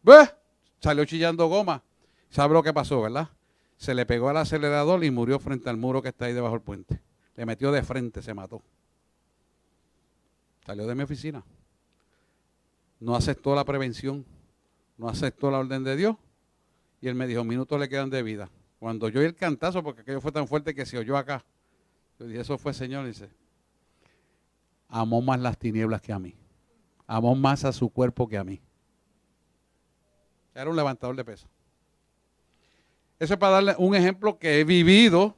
¡Bah! Salió chillando goma. ¿Sabe lo que pasó, verdad? Se le pegó al acelerador y murió frente al muro que está ahí debajo del puente. Le metió de frente, se mató. Salió de mi oficina. No aceptó la prevención, no aceptó la orden de Dios Y él me dijo, minutos le quedan de vida. Cuando yo oí el cantazo, porque aquello fue tan fuerte que se oyó acá. Yo dije, eso fue Señor, dice, amó más las tinieblas que a mí. Amó más a su cuerpo que a mí. Era un levantador de peso. Eso es para darle un ejemplo que he vivido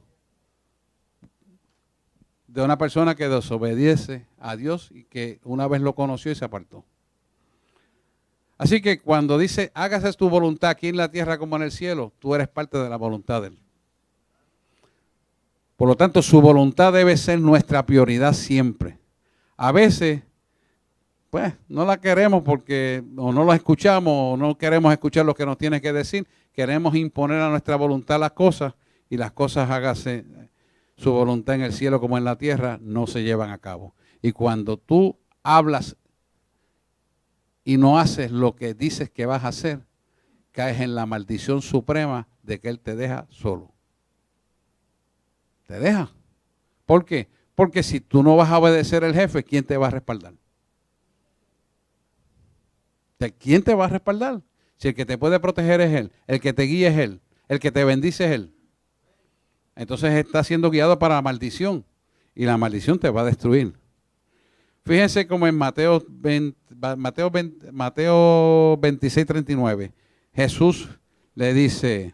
de una persona que desobedece a Dios y que una vez lo conoció y se apartó. Así que cuando dice, hágase tu voluntad aquí en la tierra como en el cielo, tú eres parte de la voluntad de Él. Por lo tanto, su voluntad debe ser nuestra prioridad siempre. A veces, pues, no la queremos porque o no la escuchamos o no queremos escuchar lo que nos tiene que decir. Queremos imponer a nuestra voluntad las cosas y las cosas hágase su voluntad en el cielo como en la tierra, no se llevan a cabo. Y cuando tú hablas y no haces lo que dices que vas a hacer, caes en la maldición suprema de que Él te deja solo. Te deja. ¿Por qué? Porque si tú no vas a obedecer al jefe, ¿quién te va a respaldar? ¿Quién te va a respaldar? Si el que te puede proteger es Él, el que te guía es Él, el que te bendice es Él. Entonces estás siendo guiado para la maldición y la maldición te va a destruir. Fíjense como en Mateo 26, 39, Jesús le dice,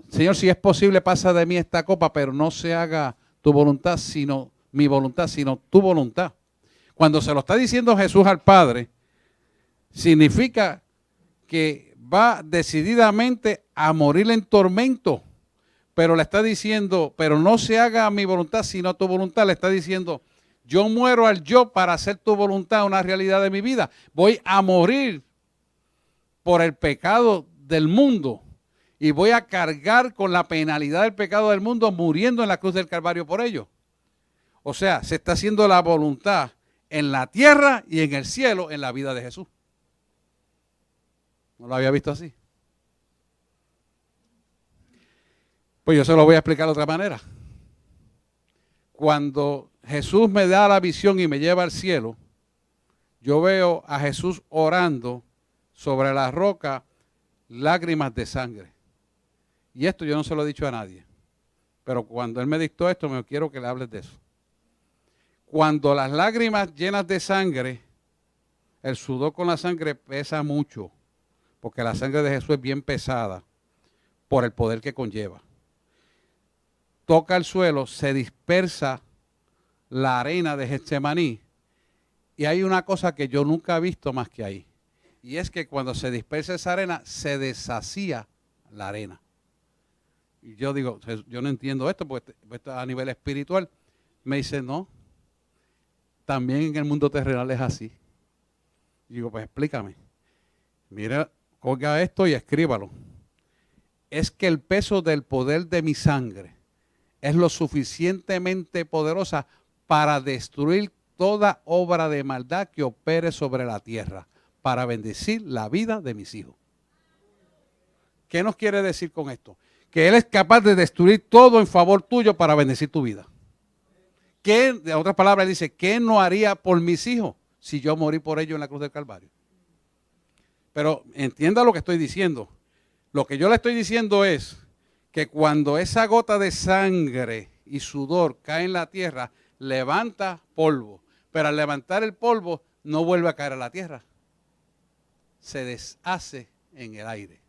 Señor, si es posible pasa de mí esta copa, pero no se haga tu voluntad, sino mi voluntad, sino tu voluntad. Cuando se lo está diciendo Jesús al Padre, significa que va decididamente a morir en tormento, pero le está diciendo, pero no se haga mi voluntad, sino tu voluntad. Le está diciendo, yo muero al yo para hacer tu voluntad una realidad de mi vida. Voy a morir por el pecado del mundo y voy a cargar con la penalidad del pecado del mundo muriendo en la cruz del Calvario por ello. O sea, se está haciendo la voluntad en la tierra y en el cielo en la vida de Jesús. ¿No lo había visto así? Pues yo se lo voy a explicar de otra manera. Cuando Jesús me da la visión y me lleva al cielo, yo veo a Jesús orando sobre la roca, lágrimas de sangre. Y esto yo no se lo he dicho a nadie. Pero cuando Él me dictó esto, me quiero que le hables de eso. Cuando las lágrimas llenas de sangre, el sudor con la sangre pesa mucho, porque la sangre de Jesús es bien pesada por el poder que conlleva. Toca el suelo, se dispersa la arena de Getsemaní y hay una cosa que yo nunca he visto más que ahí. Y es que cuando se dispersa esa arena, se deshacía la arena. Y yo digo, yo no entiendo esto, porque esto a nivel espiritual. Me dice, no, también en el mundo terrenal es así. Y digo, pues explícame. Mira, colga esto y escríbalo. Es que el peso del poder de mi sangre es lo suficientemente poderosa para destruir toda obra de maldad que opere sobre la tierra, para bendecir la vida de mis hijos. ¿Qué nos quiere decir con esto? Que Él es capaz de destruir todo en favor tuyo para bendecir tu vida. ¿Qué, de otras palabras, dice, ¿qué no haría por mis hijos si yo morí por ellos en la cruz del Calvario? Pero entienda lo que estoy diciendo. Lo que yo le estoy diciendo es que cuando esa gota de sangre y sudor cae en la tierra, levanta polvo. Pero al levantar el polvo, no vuelve a caer a la tierra. Se deshace en el aire.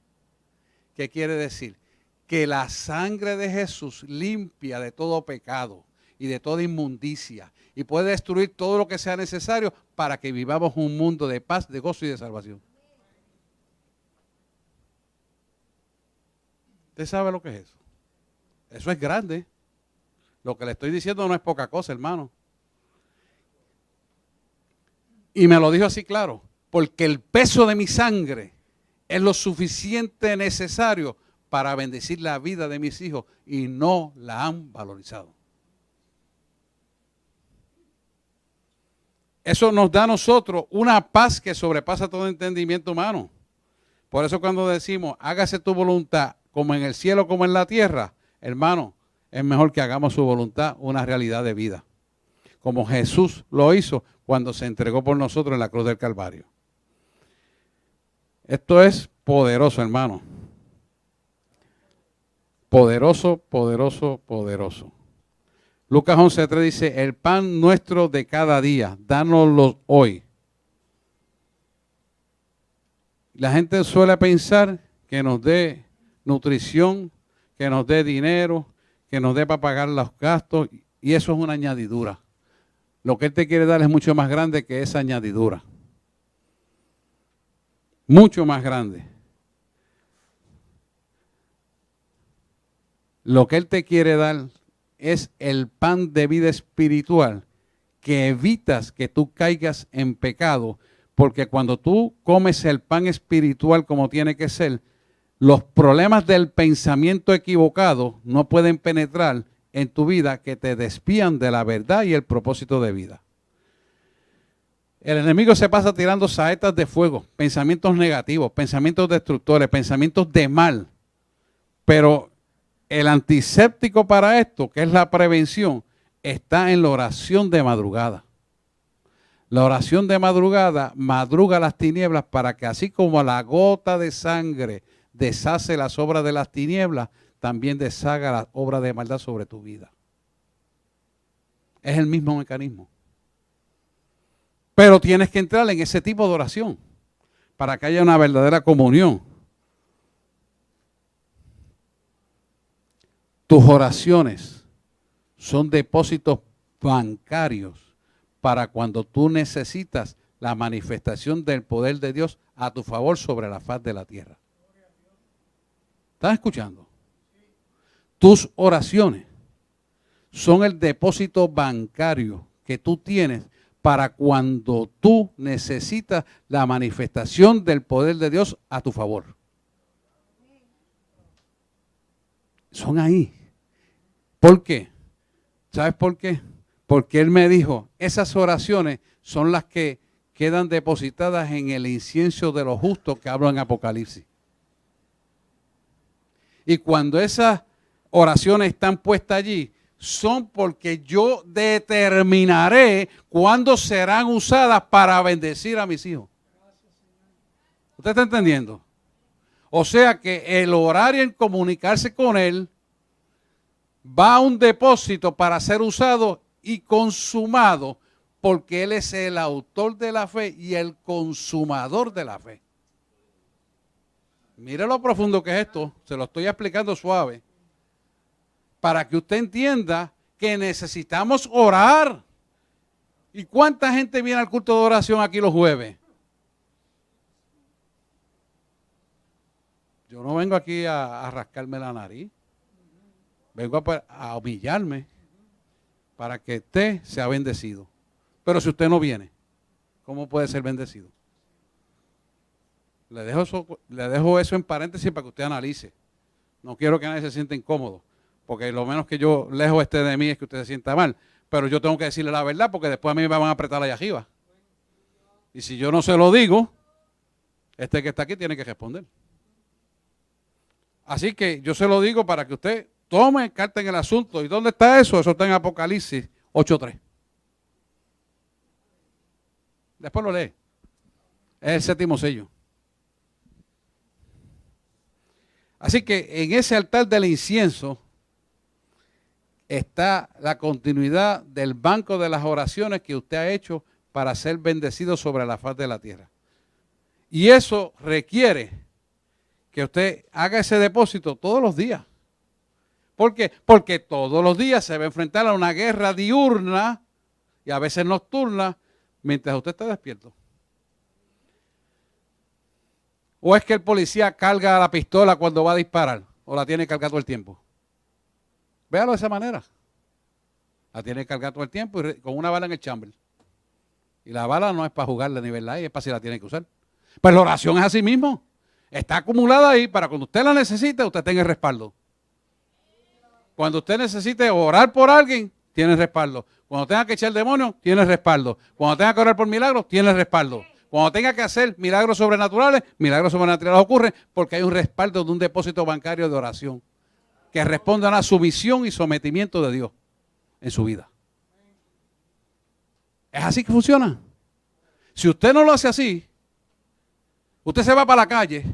¿Qué quiere decir? Que la sangre de Jesús limpia de todo pecado y de toda inmundicia y puede destruir todo lo que sea necesario para que vivamos un mundo de paz, de gozo y de salvación. ¿Usted sabe lo que es eso? Eso es grande. Lo que le estoy diciendo no es poca cosa, hermano. Y me lo dijo así claro, porque el peso de mi sangre es lo suficiente necesario para bendecir la vida de mis hijos y no la han valorizado. Eso nos da a nosotros una paz que sobrepasa todo entendimiento humano. Por eso cuando decimos, hágase tu voluntad como en el cielo como en la tierra, hermano, es mejor que hagamos su voluntad una realidad de vida. Como Jesús lo hizo cuando se entregó por nosotros en la cruz del Calvario. Esto es poderoso, hermano. Poderoso, poderoso, poderoso. Lucas 11:3 dice, el pan nuestro de cada día, dánoslo hoy. La gente suele pensar que nos dé nutrición, que nos dé dinero, que nos dé para pagar los gastos, y eso es una añadidura. Lo que Él te quiere dar es mucho más grande que esa añadidura. Mucho más grande. Lo que Él te quiere dar es el pan de vida espiritual que evitas que tú caigas en pecado, porque cuando tú comes el pan espiritual como tiene que ser, los problemas del pensamiento equivocado no pueden penetrar en tu vida, que te desvían de la verdad y el propósito de vida. El enemigo se pasa tirando saetas de fuego, pensamientos negativos, pensamientos destructores, pensamientos de mal. Pero el antiséptico para esto, que es la prevención, está en la oración de madrugada. La oración de madrugada madruga las tinieblas para que así como la gota de sangre deshace las obras de las tinieblas, también deshaga las obras de maldad sobre tu vida. Es el mismo mecanismo. Pero tienes que entrar en ese tipo de oración para que haya una verdadera comunión. Tus oraciones son depósitos bancarios para cuando tú necesitas la manifestación del poder de Dios a tu favor sobre la faz de la tierra. ¿Estás escuchando? Tus oraciones son el depósito bancario que tú tienes para cuando tú necesitas la manifestación del poder de Dios a tu favor. Son ahí. ¿Por qué? ¿Sabes por qué? Porque Él me dijo, esas oraciones son las que quedan depositadas en el incienso de los justos que hablo en Apocalipsis. Y cuando esas oraciones están puestas allí, son porque yo determinaré cuándo serán usadas para bendecir a mis hijos. ¿Usted está entendiendo? O sea que el orar y el comunicarse con Él va a un depósito para ser usado y consumado, porque Él es el autor de la fe y el consumador de la fe. Mire lo profundo que es esto, se lo estoy explicando suave, para que usted entienda que necesitamos orar. ¿Y cuánta gente viene al culto de oración aquí los jueves? Yo no vengo aquí a rascarme la nariz, vengo a humillarme para que usted sea bendecido. Pero si usted no viene, ¿cómo puede ser bendecido? Le dejo eso en paréntesis para que usted analice. No quiero que nadie se sienta incómodo, porque lo menos que yo lejos esté de mí es que usted se sienta mal. Pero yo tengo que decirle la verdad, porque después a mí me van a apretar allá arriba. Y si yo no se lo digo, este que está aquí tiene que responder. Así que yo se lo digo para que usted tome carta en el asunto. ¿Y dónde está eso? Eso está en Apocalipsis 8:3. Después lo lee. Es el séptimo sello. Así que en ese altar del incienso está la continuidad del banco de las oraciones que usted ha hecho para ser bendecido sobre la faz de la tierra. Y eso requiere que usted haga ese depósito todos los días. ¿Por qué? Porque todos los días se va a enfrentar a una guerra diurna y a veces nocturna mientras usted está despierto. ¿O es que el policía carga la pistola cuando va a disparar? ¿O la tiene cargada todo el tiempo? Véalo de esa manera. La tiene cargada todo el tiempo y con una bala en el chamber. Y la bala no es para jugarla ni verla ahí, es para si la tiene que usar. Pues la oración es así mismo. Está acumulada ahí para cuando usted la necesite, usted tenga el respaldo. Cuando usted necesite orar por alguien, tiene respaldo. Cuando tenga que echar demonios, tiene respaldo. Cuando tenga que orar por milagros, tiene respaldo. Cuando tenga que hacer milagros sobrenaturales ocurren porque hay un respaldo de un depósito bancario de oración que respondan a su visión y sometimiento de Dios en su vida. ¿Es así que funciona? Si usted no lo hace así, Usted se va para la calle,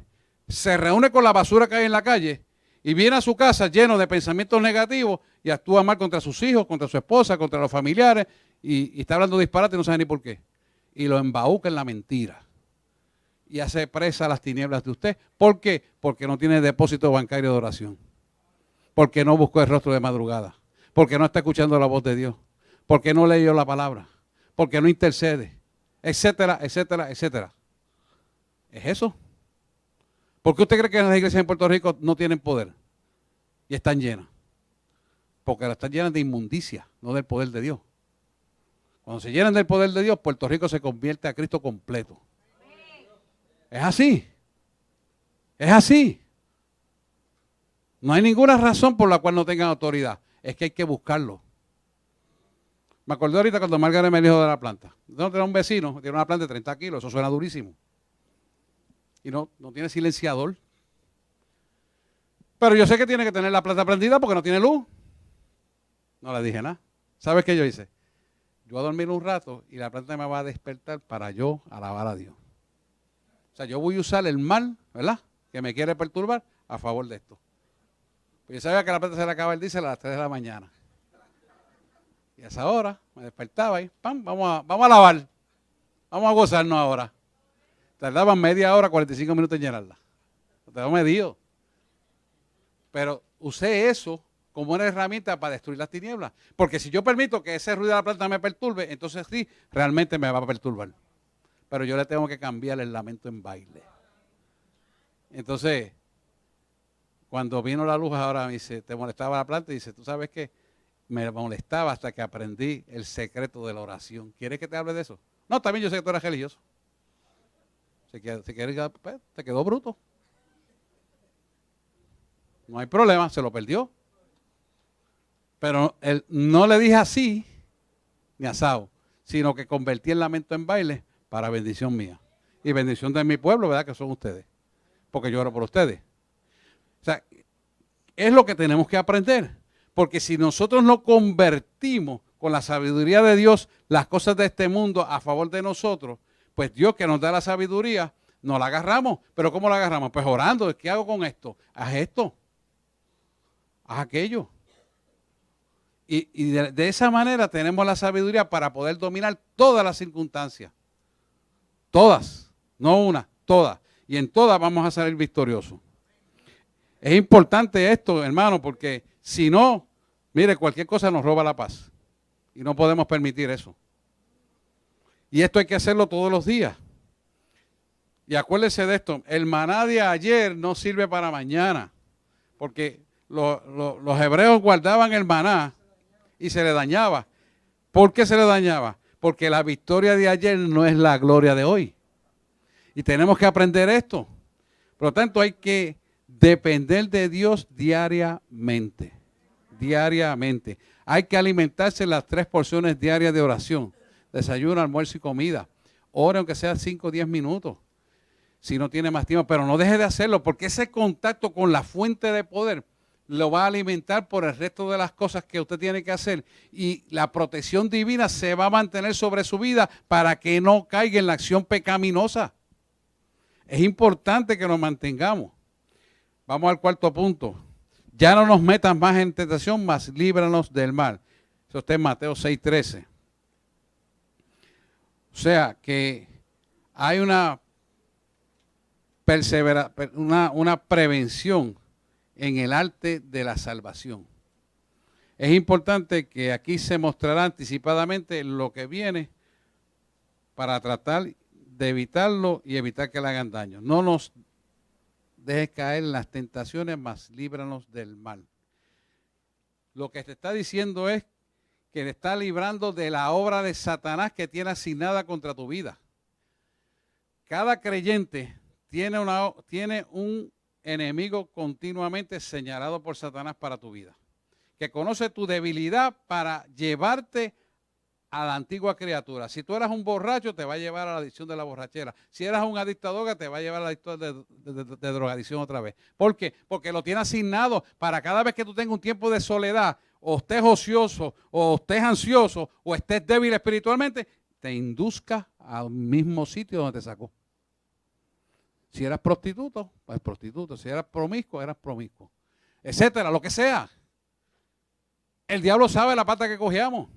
se reúne con la basura que hay en la calle y viene a su casa lleno de pensamientos negativos y actúa mal contra sus hijos, contra su esposa, contra los familiares y está hablando disparate y no sabe ni por qué. Y lo embauca en la mentira y hace presa a las tinieblas de usted. ¿Por qué? Porque no tiene depósito bancario de oración. Porque no buscó el rostro de madrugada. Porque no está escuchando la voz de Dios. Porque no leyó la palabra. Porque no intercede. Etcétera, etcétera, etcétera. ¿Es eso? ¿Por qué usted cree que las iglesias en Puerto Rico no tienen poder? Y están llenas. Porque están llenas de inmundicia, no del poder de Dios. Cuando se llenan del poder de Dios, Puerto Rico se convierte a Cristo completo. Es así. Es así. No hay ninguna razón por la cual no tengan autoridad. Es que hay que buscarlo. Me acordé ahorita cuando Margaret me dijo de la planta. No tenía un vecino, tiene una planta de 30 kilos, eso suena durísimo. Y no tiene silenciador. Pero yo sé que tiene que tener la planta prendida porque no tiene luz. No le dije nada. ¿Sabes qué yo hice? Yo voy a dormir un rato y la planta me va a despertar para yo alabar a Dios. O sea, yo voy a usar el mal, ¿verdad?, que me quiere perturbar a favor de esto. Pues yo sabía que la planta se le acaba el diésel a las 3 de la mañana. Y a esa hora me despertaba y ¡pam! Vamos a lavar. Vamos a gozarnos ahora. Tardaban media hora, 45 minutos en llenarla. Lo tengo medido. Pero usé eso como una herramienta para destruir las tinieblas. Porque si yo permito que ese ruido de la planta me perturbe, entonces sí, realmente me va a perturbar. Pero yo le tengo que cambiar el lamento en baile. Entonces, cuando vino la luz ahora me dice, ¿te molestaba la planta? Y dice, ¿tú sabes qué? Me molestaba hasta que aprendí el secreto de la oración. ¿Quieres que te hable de eso? No, también yo sé que tú eres religioso. Pues, te quedó bruto. No hay problema, se lo perdió. Pero él, no le dije así, ni asado, sino que convertí el lamento en baile para bendición mía. Y bendición de mi pueblo, ¿verdad? Que son ustedes. Porque yo oro por ustedes. O sea, es lo que tenemos que aprender. Porque si nosotros no convertimos con la sabiduría de Dios las cosas de este mundo a favor de nosotros, pues Dios que nos da la sabiduría, nos la agarramos. ¿Pero cómo la agarramos? Pues orando. ¿Qué hago con esto? Haz esto. Haz aquello. Y de esa manera tenemos la sabiduría para poder dominar todas las circunstancias. Todas. No una, todas. Y en todas vamos a salir victoriosos. Es importante esto, hermano, porque si no, mire, cualquier cosa nos roba la paz. Y no podemos permitir eso. Y esto hay que hacerlo todos los días. Y acuérdense de esto, el maná de ayer no sirve para mañana. Porque los hebreos guardaban el maná y se le dañaba. ¿Por qué se le dañaba? Porque la victoria de ayer no es la gloria de hoy. Y tenemos que aprender esto. Por lo tanto, hay que depender de Dios diariamente. Diariamente. Hay que alimentarse las 3 porciones diarias de oración. Desayuno, almuerzo y comida. Ore aunque sea 5 o 10 minutos. Si no tiene más tiempo. Pero no deje de hacerlo porque ese contacto con la fuente de poder lo va a alimentar por el resto de las cosas que usted tiene que hacer. Y la protección divina se va a mantener sobre su vida para que no caiga en la acción pecaminosa. Es importante que nos mantengamos. Vamos al 4.º punto. Ya no nos metas más en tentación, mas líbranos del mal. Eso está en Mateo 6:13. O sea que hay una prevención en el arte de la salvación. Es importante que aquí se mostrará anticipadamente lo que viene para tratar de evitarlo y evitar que le hagan daño. No nos dejes caer en las tentaciones, mas líbranos del mal. Lo que te está diciendo es que te está librando de la obra de Satanás que tiene asignada contra tu vida. Cada creyente tiene un enemigo continuamente señalado por Satanás para tu vida, que conoce tu debilidad para llevarte a la antigua criatura. Si tú eras un borracho, te va a llevar a la adicción de la borrachera. Si eras un adicto a droga, te va a llevar a la adicción de drogadicción otra vez. ¿Por qué? Porque lo tiene asignado para cada vez que tú tengas un tiempo de soledad, o estés ocioso, o estés ansioso, o estés débil espiritualmente, te induzca al mismo sitio donde te sacó. Si eras prostituto, pues prostituto. Si eras promiscuo, eras promiscuo. Etcétera, lo que sea. El diablo sabe la pata que cogíamos.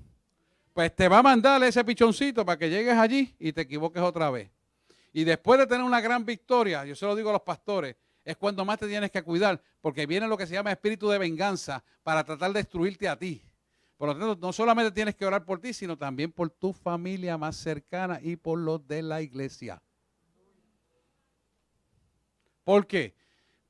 Pues te va a mandar ese pichoncito para que llegues allí y te equivoques otra vez. Y después de tener una gran victoria, yo se lo digo a los pastores, es cuando más te tienes que cuidar, porque viene lo que se llama espíritu de venganza para tratar de destruirte a ti. Por lo tanto, no solamente tienes que orar por ti, sino también por tu familia más cercana y por los de la iglesia. ¿Por qué?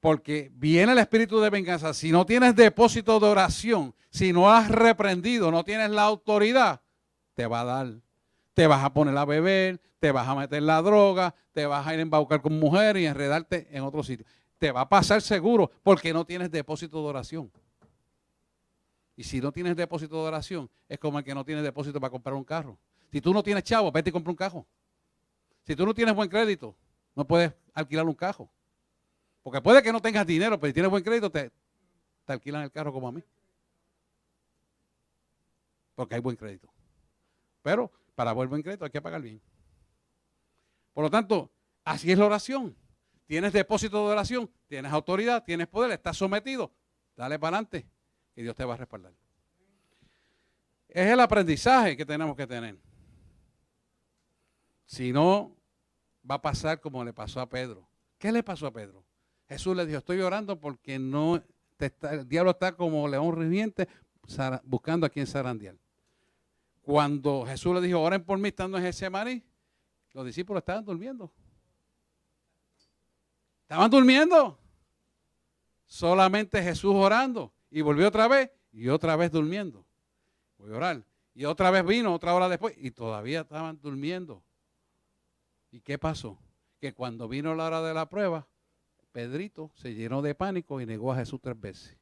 Porque viene el espíritu de venganza. Si no tienes depósito de oración, si no has reprendido, no tienes la autoridad, te va a dar. Te vas a poner a beber, te vas a meter la droga, te vas a ir a embaucar con mujeres y enredarte en otro sitio. Te va a pasar seguro porque no tienes depósito de oración. Y si no tienes depósito de oración, es como el que no tiene depósito para comprar un carro. Si tú no tienes chavo, vete y compra un carro. Si tú no tienes buen crédito, no puedes alquilar un carro. Porque puede que no tengas dinero, pero si tienes buen crédito, te alquilan el carro como a mí. Porque hay buen crédito. Pero para buen crédito hay que pagar bien. Por lo tanto, así es la oración. Tienes depósito de oración, tienes autoridad, tienes poder, estás sometido. Dale para adelante y Dios te va a respaldar. Es el aprendizaje que tenemos que tener. Si no, va a pasar como le pasó a Pedro. ¿Qué le pasó a Pedro? Jesús le dijo, estoy orando porque el diablo está como león rugiente buscando a quien zarandear. Cuando Jesús le dijo, oren por mí estando en Getsemaní, los discípulos estaban durmiendo. Estaban durmiendo. Solamente Jesús orando. Y volvió otra vez y otra vez durmiendo. Voy a orar. Y otra vez vino, otra hora después, y todavía estaban durmiendo. ¿Y qué pasó? Que cuando vino la hora de la prueba, Pedrito se llenó de pánico y negó a Jesús 3 veces.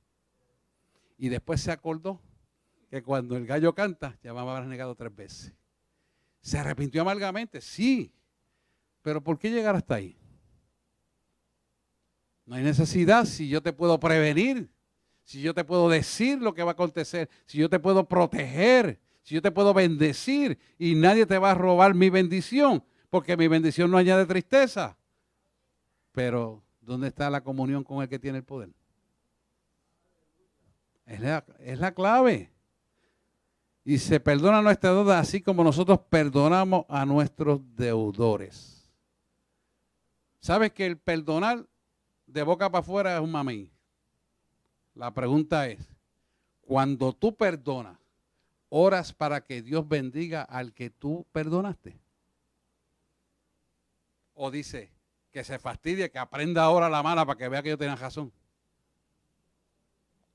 Y después se acordó que cuando el gallo canta, ya va a haber negado 3 veces. ¿Se arrepintió amargamente? Sí. Pero ¿por qué llegar hasta ahí? No hay necesidad si yo te puedo prevenir, si yo te puedo decir lo que va a acontecer, si yo te puedo proteger, si yo te puedo bendecir y nadie te va a robar mi bendición, porque mi bendición no añade tristeza. Pero, ¿dónde está la comunión con el que tiene el poder? Es la clave. Y se perdona nuestra deuda así como nosotros perdonamos a nuestros deudores. ¿Sabes que el perdonar de boca para afuera es un mamey? La pregunta es, cuando tú perdonas, ¿oras para que Dios bendiga al que tú perdonaste? ¿O dice que se fastidie, que aprenda ahora la mala para que vea que yo tenía razón?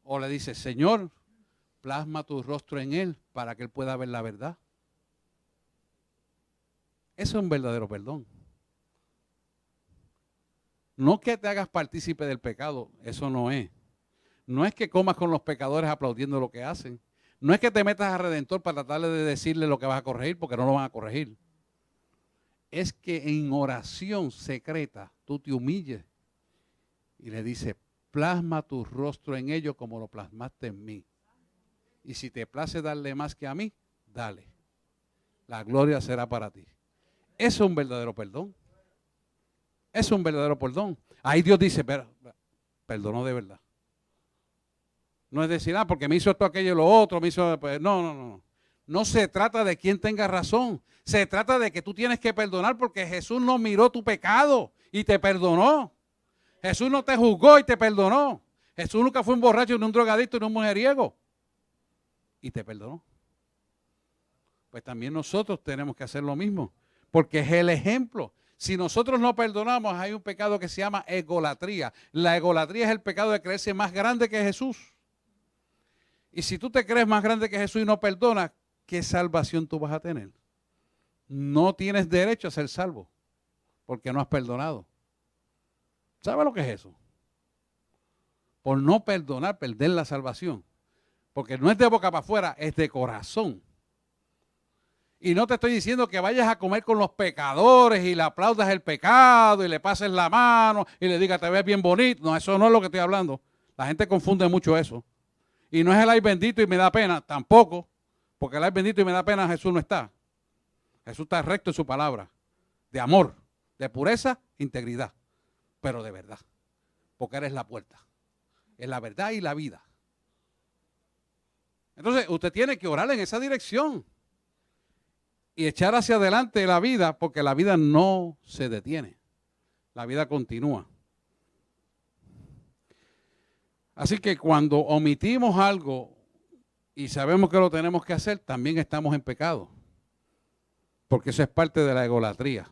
¿O le dice, Señor, plasma tu rostro en él para que él pueda ver la verdad? Eso es un verdadero perdón. No que te hagas partícipe del pecado, eso no es. No es que comas con los pecadores aplaudiendo lo que hacen. No es que te metas al Redentor para tratarle de decirle lo que vas a corregir, porque no lo van a corregir. Es que en oración secreta tú te humilles y le dices, plasma tu rostro en ellos como lo plasmaste en mí. Y si te place darle más que a mí, dale. La gloria será para ti. Eso es un verdadero perdón. Es un verdadero perdón. Ahí Dios dice, perdonó de verdad. No es decir, porque me hizo esto, aquello y lo otro, me hizo, pues, no. No se trata de quién tenga razón. Se trata de que tú tienes que perdonar porque Jesús no miró tu pecado y te perdonó. Jesús no te juzgó y te perdonó. Jesús nunca fue un borracho, ni un drogadicto, ni un mujeriego. Y te perdonó. Pues también nosotros tenemos que hacer lo mismo, porque es el ejemplo. Si nosotros no perdonamos, hay un pecado que se llama egolatría. La egolatría es el pecado de creerse más grande que Jesús. Y si tú te crees más grande que Jesús y no perdonas, ¿qué salvación tú vas a tener? No tienes derecho a ser salvo, porque no has perdonado. ¿Sabe lo que es eso? Por no perdonar, perder la salvación. Porque no es de boca para afuera, es de corazón. Y no te estoy diciendo que vayas a comer con los pecadores y le aplaudas el pecado y le pases la mano y le digas, te ves bien bonito. No, eso no es lo que estoy hablando. La gente confunde mucho eso. Y no es el ay bendito y me da pena, tampoco. Porque el ay bendito y me da pena Jesús no está. Jesús está recto en su palabra. De amor, de pureza, integridad. pero de verdad, porque eres la puerta. Es la verdad y la vida. Entonces, usted tiene que orar en esa dirección y echar hacia adelante la vida, porque la vida no se detiene. La vida continúa. Así que cuando omitimos algo y sabemos que lo tenemos que hacer, también estamos en pecado, porque eso es parte de la egolatría.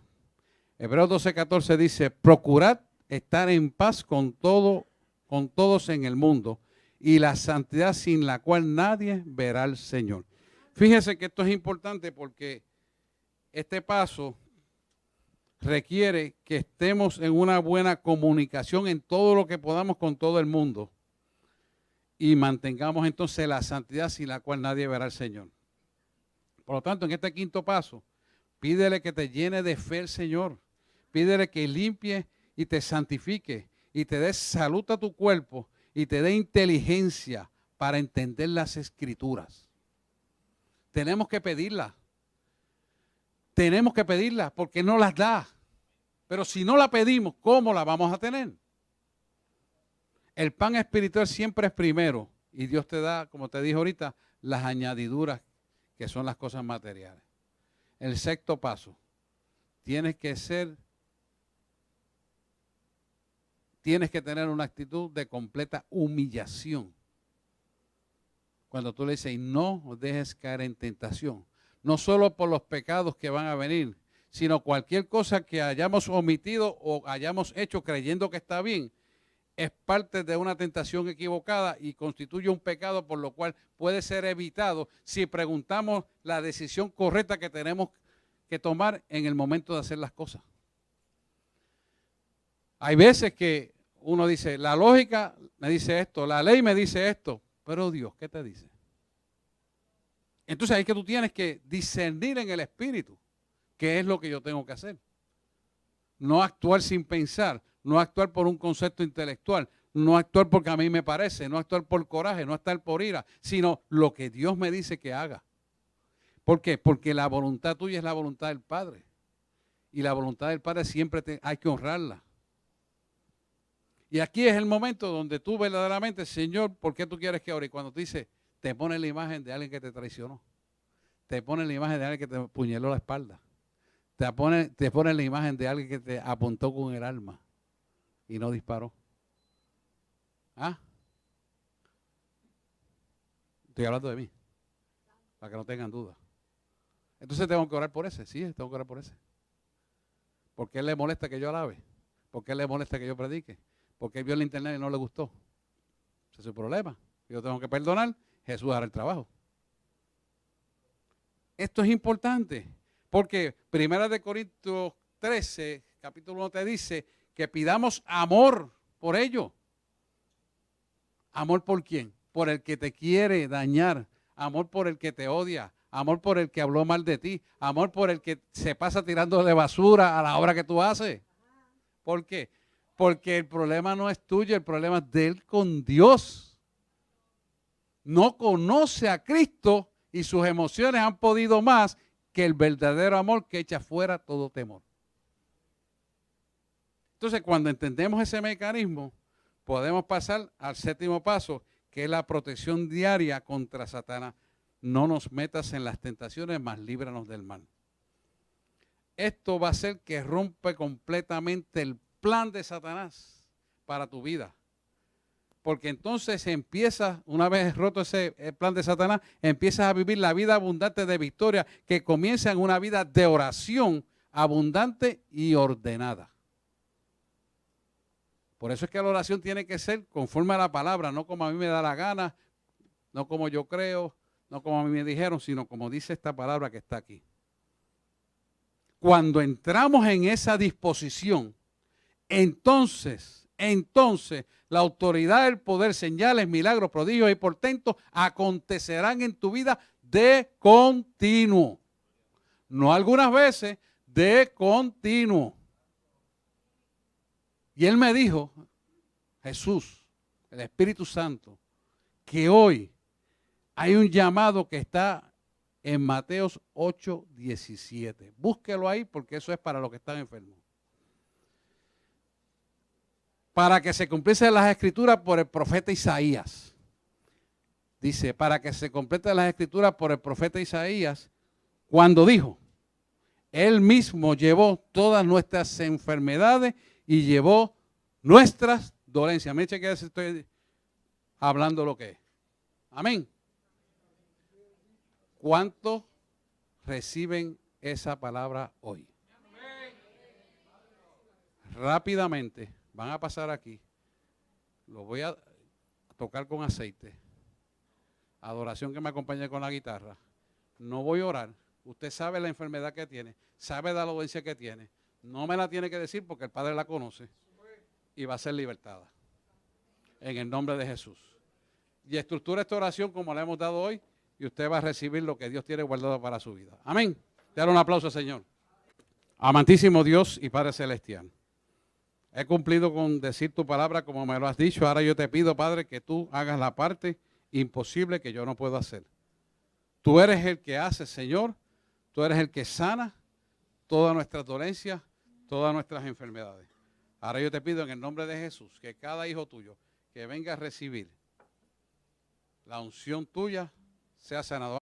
Hebreos 12:14 dice, procurad estar en paz con todos en el mundo, y la santidad sin la cual nadie verá al Señor. Fíjese que esto es importante porque este paso requiere que estemos en una buena comunicación en todo lo que podamos con todo el mundo y mantengamos entonces la santidad sin la cual nadie verá al Señor. Por lo tanto, en este quinto paso, pídele que te llene de fe el Señor. Pídele que limpie y te santifique y te dé salud a tu cuerpo y te dé inteligencia para entender las Escrituras. Tenemos que pedirla. Tenemos que pedirla porque no las da. Pero si no la pedimos, ¿cómo la vamos a tener? El pan espiritual siempre es primero y Dios te da, como te dije ahorita, las añadiduras que son las cosas materiales. El sexto paso, tienes que tener una actitud de completa humillación. Cuando tú le dices, no dejes caer en tentación, no solo por los pecados que van a venir, sino cualquier cosa que hayamos omitido o hayamos hecho creyendo que está bien, es parte de una tentación equivocada y constituye un pecado por lo cual puede ser evitado si preguntamos la decisión correcta que tenemos que tomar en el momento de hacer las cosas. Hay veces que uno dice, la lógica me dice esto, la ley me dice esto, pero Dios, ¿qué te dice? Entonces ahí es que tú tienes que discernir en el espíritu qué es lo que yo tengo que hacer. No actuar sin pensar, no actuar por un concepto intelectual, no actuar porque a mí me parece, no actuar por coraje, no actuar por ira, sino lo que Dios me dice que haga. ¿Por qué? Porque la voluntad tuya es la voluntad del Padre. Y la voluntad del Padre siempre hay que honrarla. Y aquí es el momento donde tú verdaderamente, Señor, ¿por qué tú quieres que ore? Y cuando tú dices, te pones la imagen de alguien que te traicionó. Te pones la imagen de alguien que te puñaló la espalda. Te pones la imagen de alguien que te apuntó con el arma y no disparó. ¿Ah? Estoy hablando de mí, para que no tengan duda. Entonces tengo que orar por ese, sí, tengo que orar por ese. ¿Por qué le molesta que yo alabe? ¿Por qué le molesta que yo predique? Porque él vio en internet y no le gustó. Ese es su problema. Yo tengo que perdonar, Jesús hará el trabajo. Esto es importante, porque 1 Corintios 13, capítulo 1 te dice que pidamos amor por ello. ¿Amor por quién? Por el que te quiere dañar, amor por el que te odia, amor por el que habló mal de ti, amor por el que se pasa tirando de basura a la obra que tú haces. ¿Por qué? Porque el problema no es tuyo, el problema es de él con Dios. No conoce a Cristo y sus emociones han podido más que el verdadero amor que echa fuera todo temor. Entonces, cuando entendemos ese mecanismo, podemos pasar al séptimo paso, que es la protección diaria contra Satanás. No nos metas en las tentaciones, mas líbranos del mal. Esto va a hacer que rompe completamente el plan de Satanás para tu vida. Porque entonces empiezas, una vez roto ese plan de Satanás, empiezas a vivir la vida abundante de victoria que comienza en una vida de oración abundante y ordenada. Por eso es que la oración tiene que ser conforme a la palabra, no como a mí me da la gana, no como yo creo, no como a mí me dijeron, sino como dice esta palabra que está aquí. Cuando entramos en esa disposición, entonces, la autoridad, el poder, señales, milagros, prodigios y portentos acontecerán en tu vida de continuo. No algunas veces, de continuo. Y él me dijo, Jesús, el Espíritu Santo, que hoy hay un llamado que está en Mateos 8:17. Búsquelo ahí porque eso es para los que están enfermos. para que se cumpliesen las escrituras por el profeta Isaías. Dice, para que se completen las escrituras por el profeta Isaías, cuando dijo, Él mismo llevó todas nuestras enfermedades y llevó nuestras dolencias. Me dice que estoy hablando lo que es. Amén. ¿Cuántos reciben esa palabra hoy? Rápidamente van a pasar aquí. Lo voy a tocar con aceite. Adoración que me acompañe con la guitarra. No voy a orar. Usted sabe la enfermedad que tiene, sabe la dolencia que tiene. No me la tiene que decir porque el Padre la conoce y va a ser libertada. En el nombre de Jesús. Y estructura esta oración como la hemos dado hoy y usted va a recibir lo que Dios tiene guardado para su vida. Amén. Dale un aplauso, Señor. Amantísimo Dios y Padre Celestial. He cumplido con decir tu palabra como me lo has dicho. Ahora yo te pido, Padre, que tú hagas la parte imposible que yo no puedo hacer. Tú eres el que hace, Señor. Tú eres el que sana todas nuestras dolencias, todas nuestras enfermedades. Ahora yo te pido en el nombre de Jesús que cada hijo tuyo que venga a recibir la unción tuya sea sanado.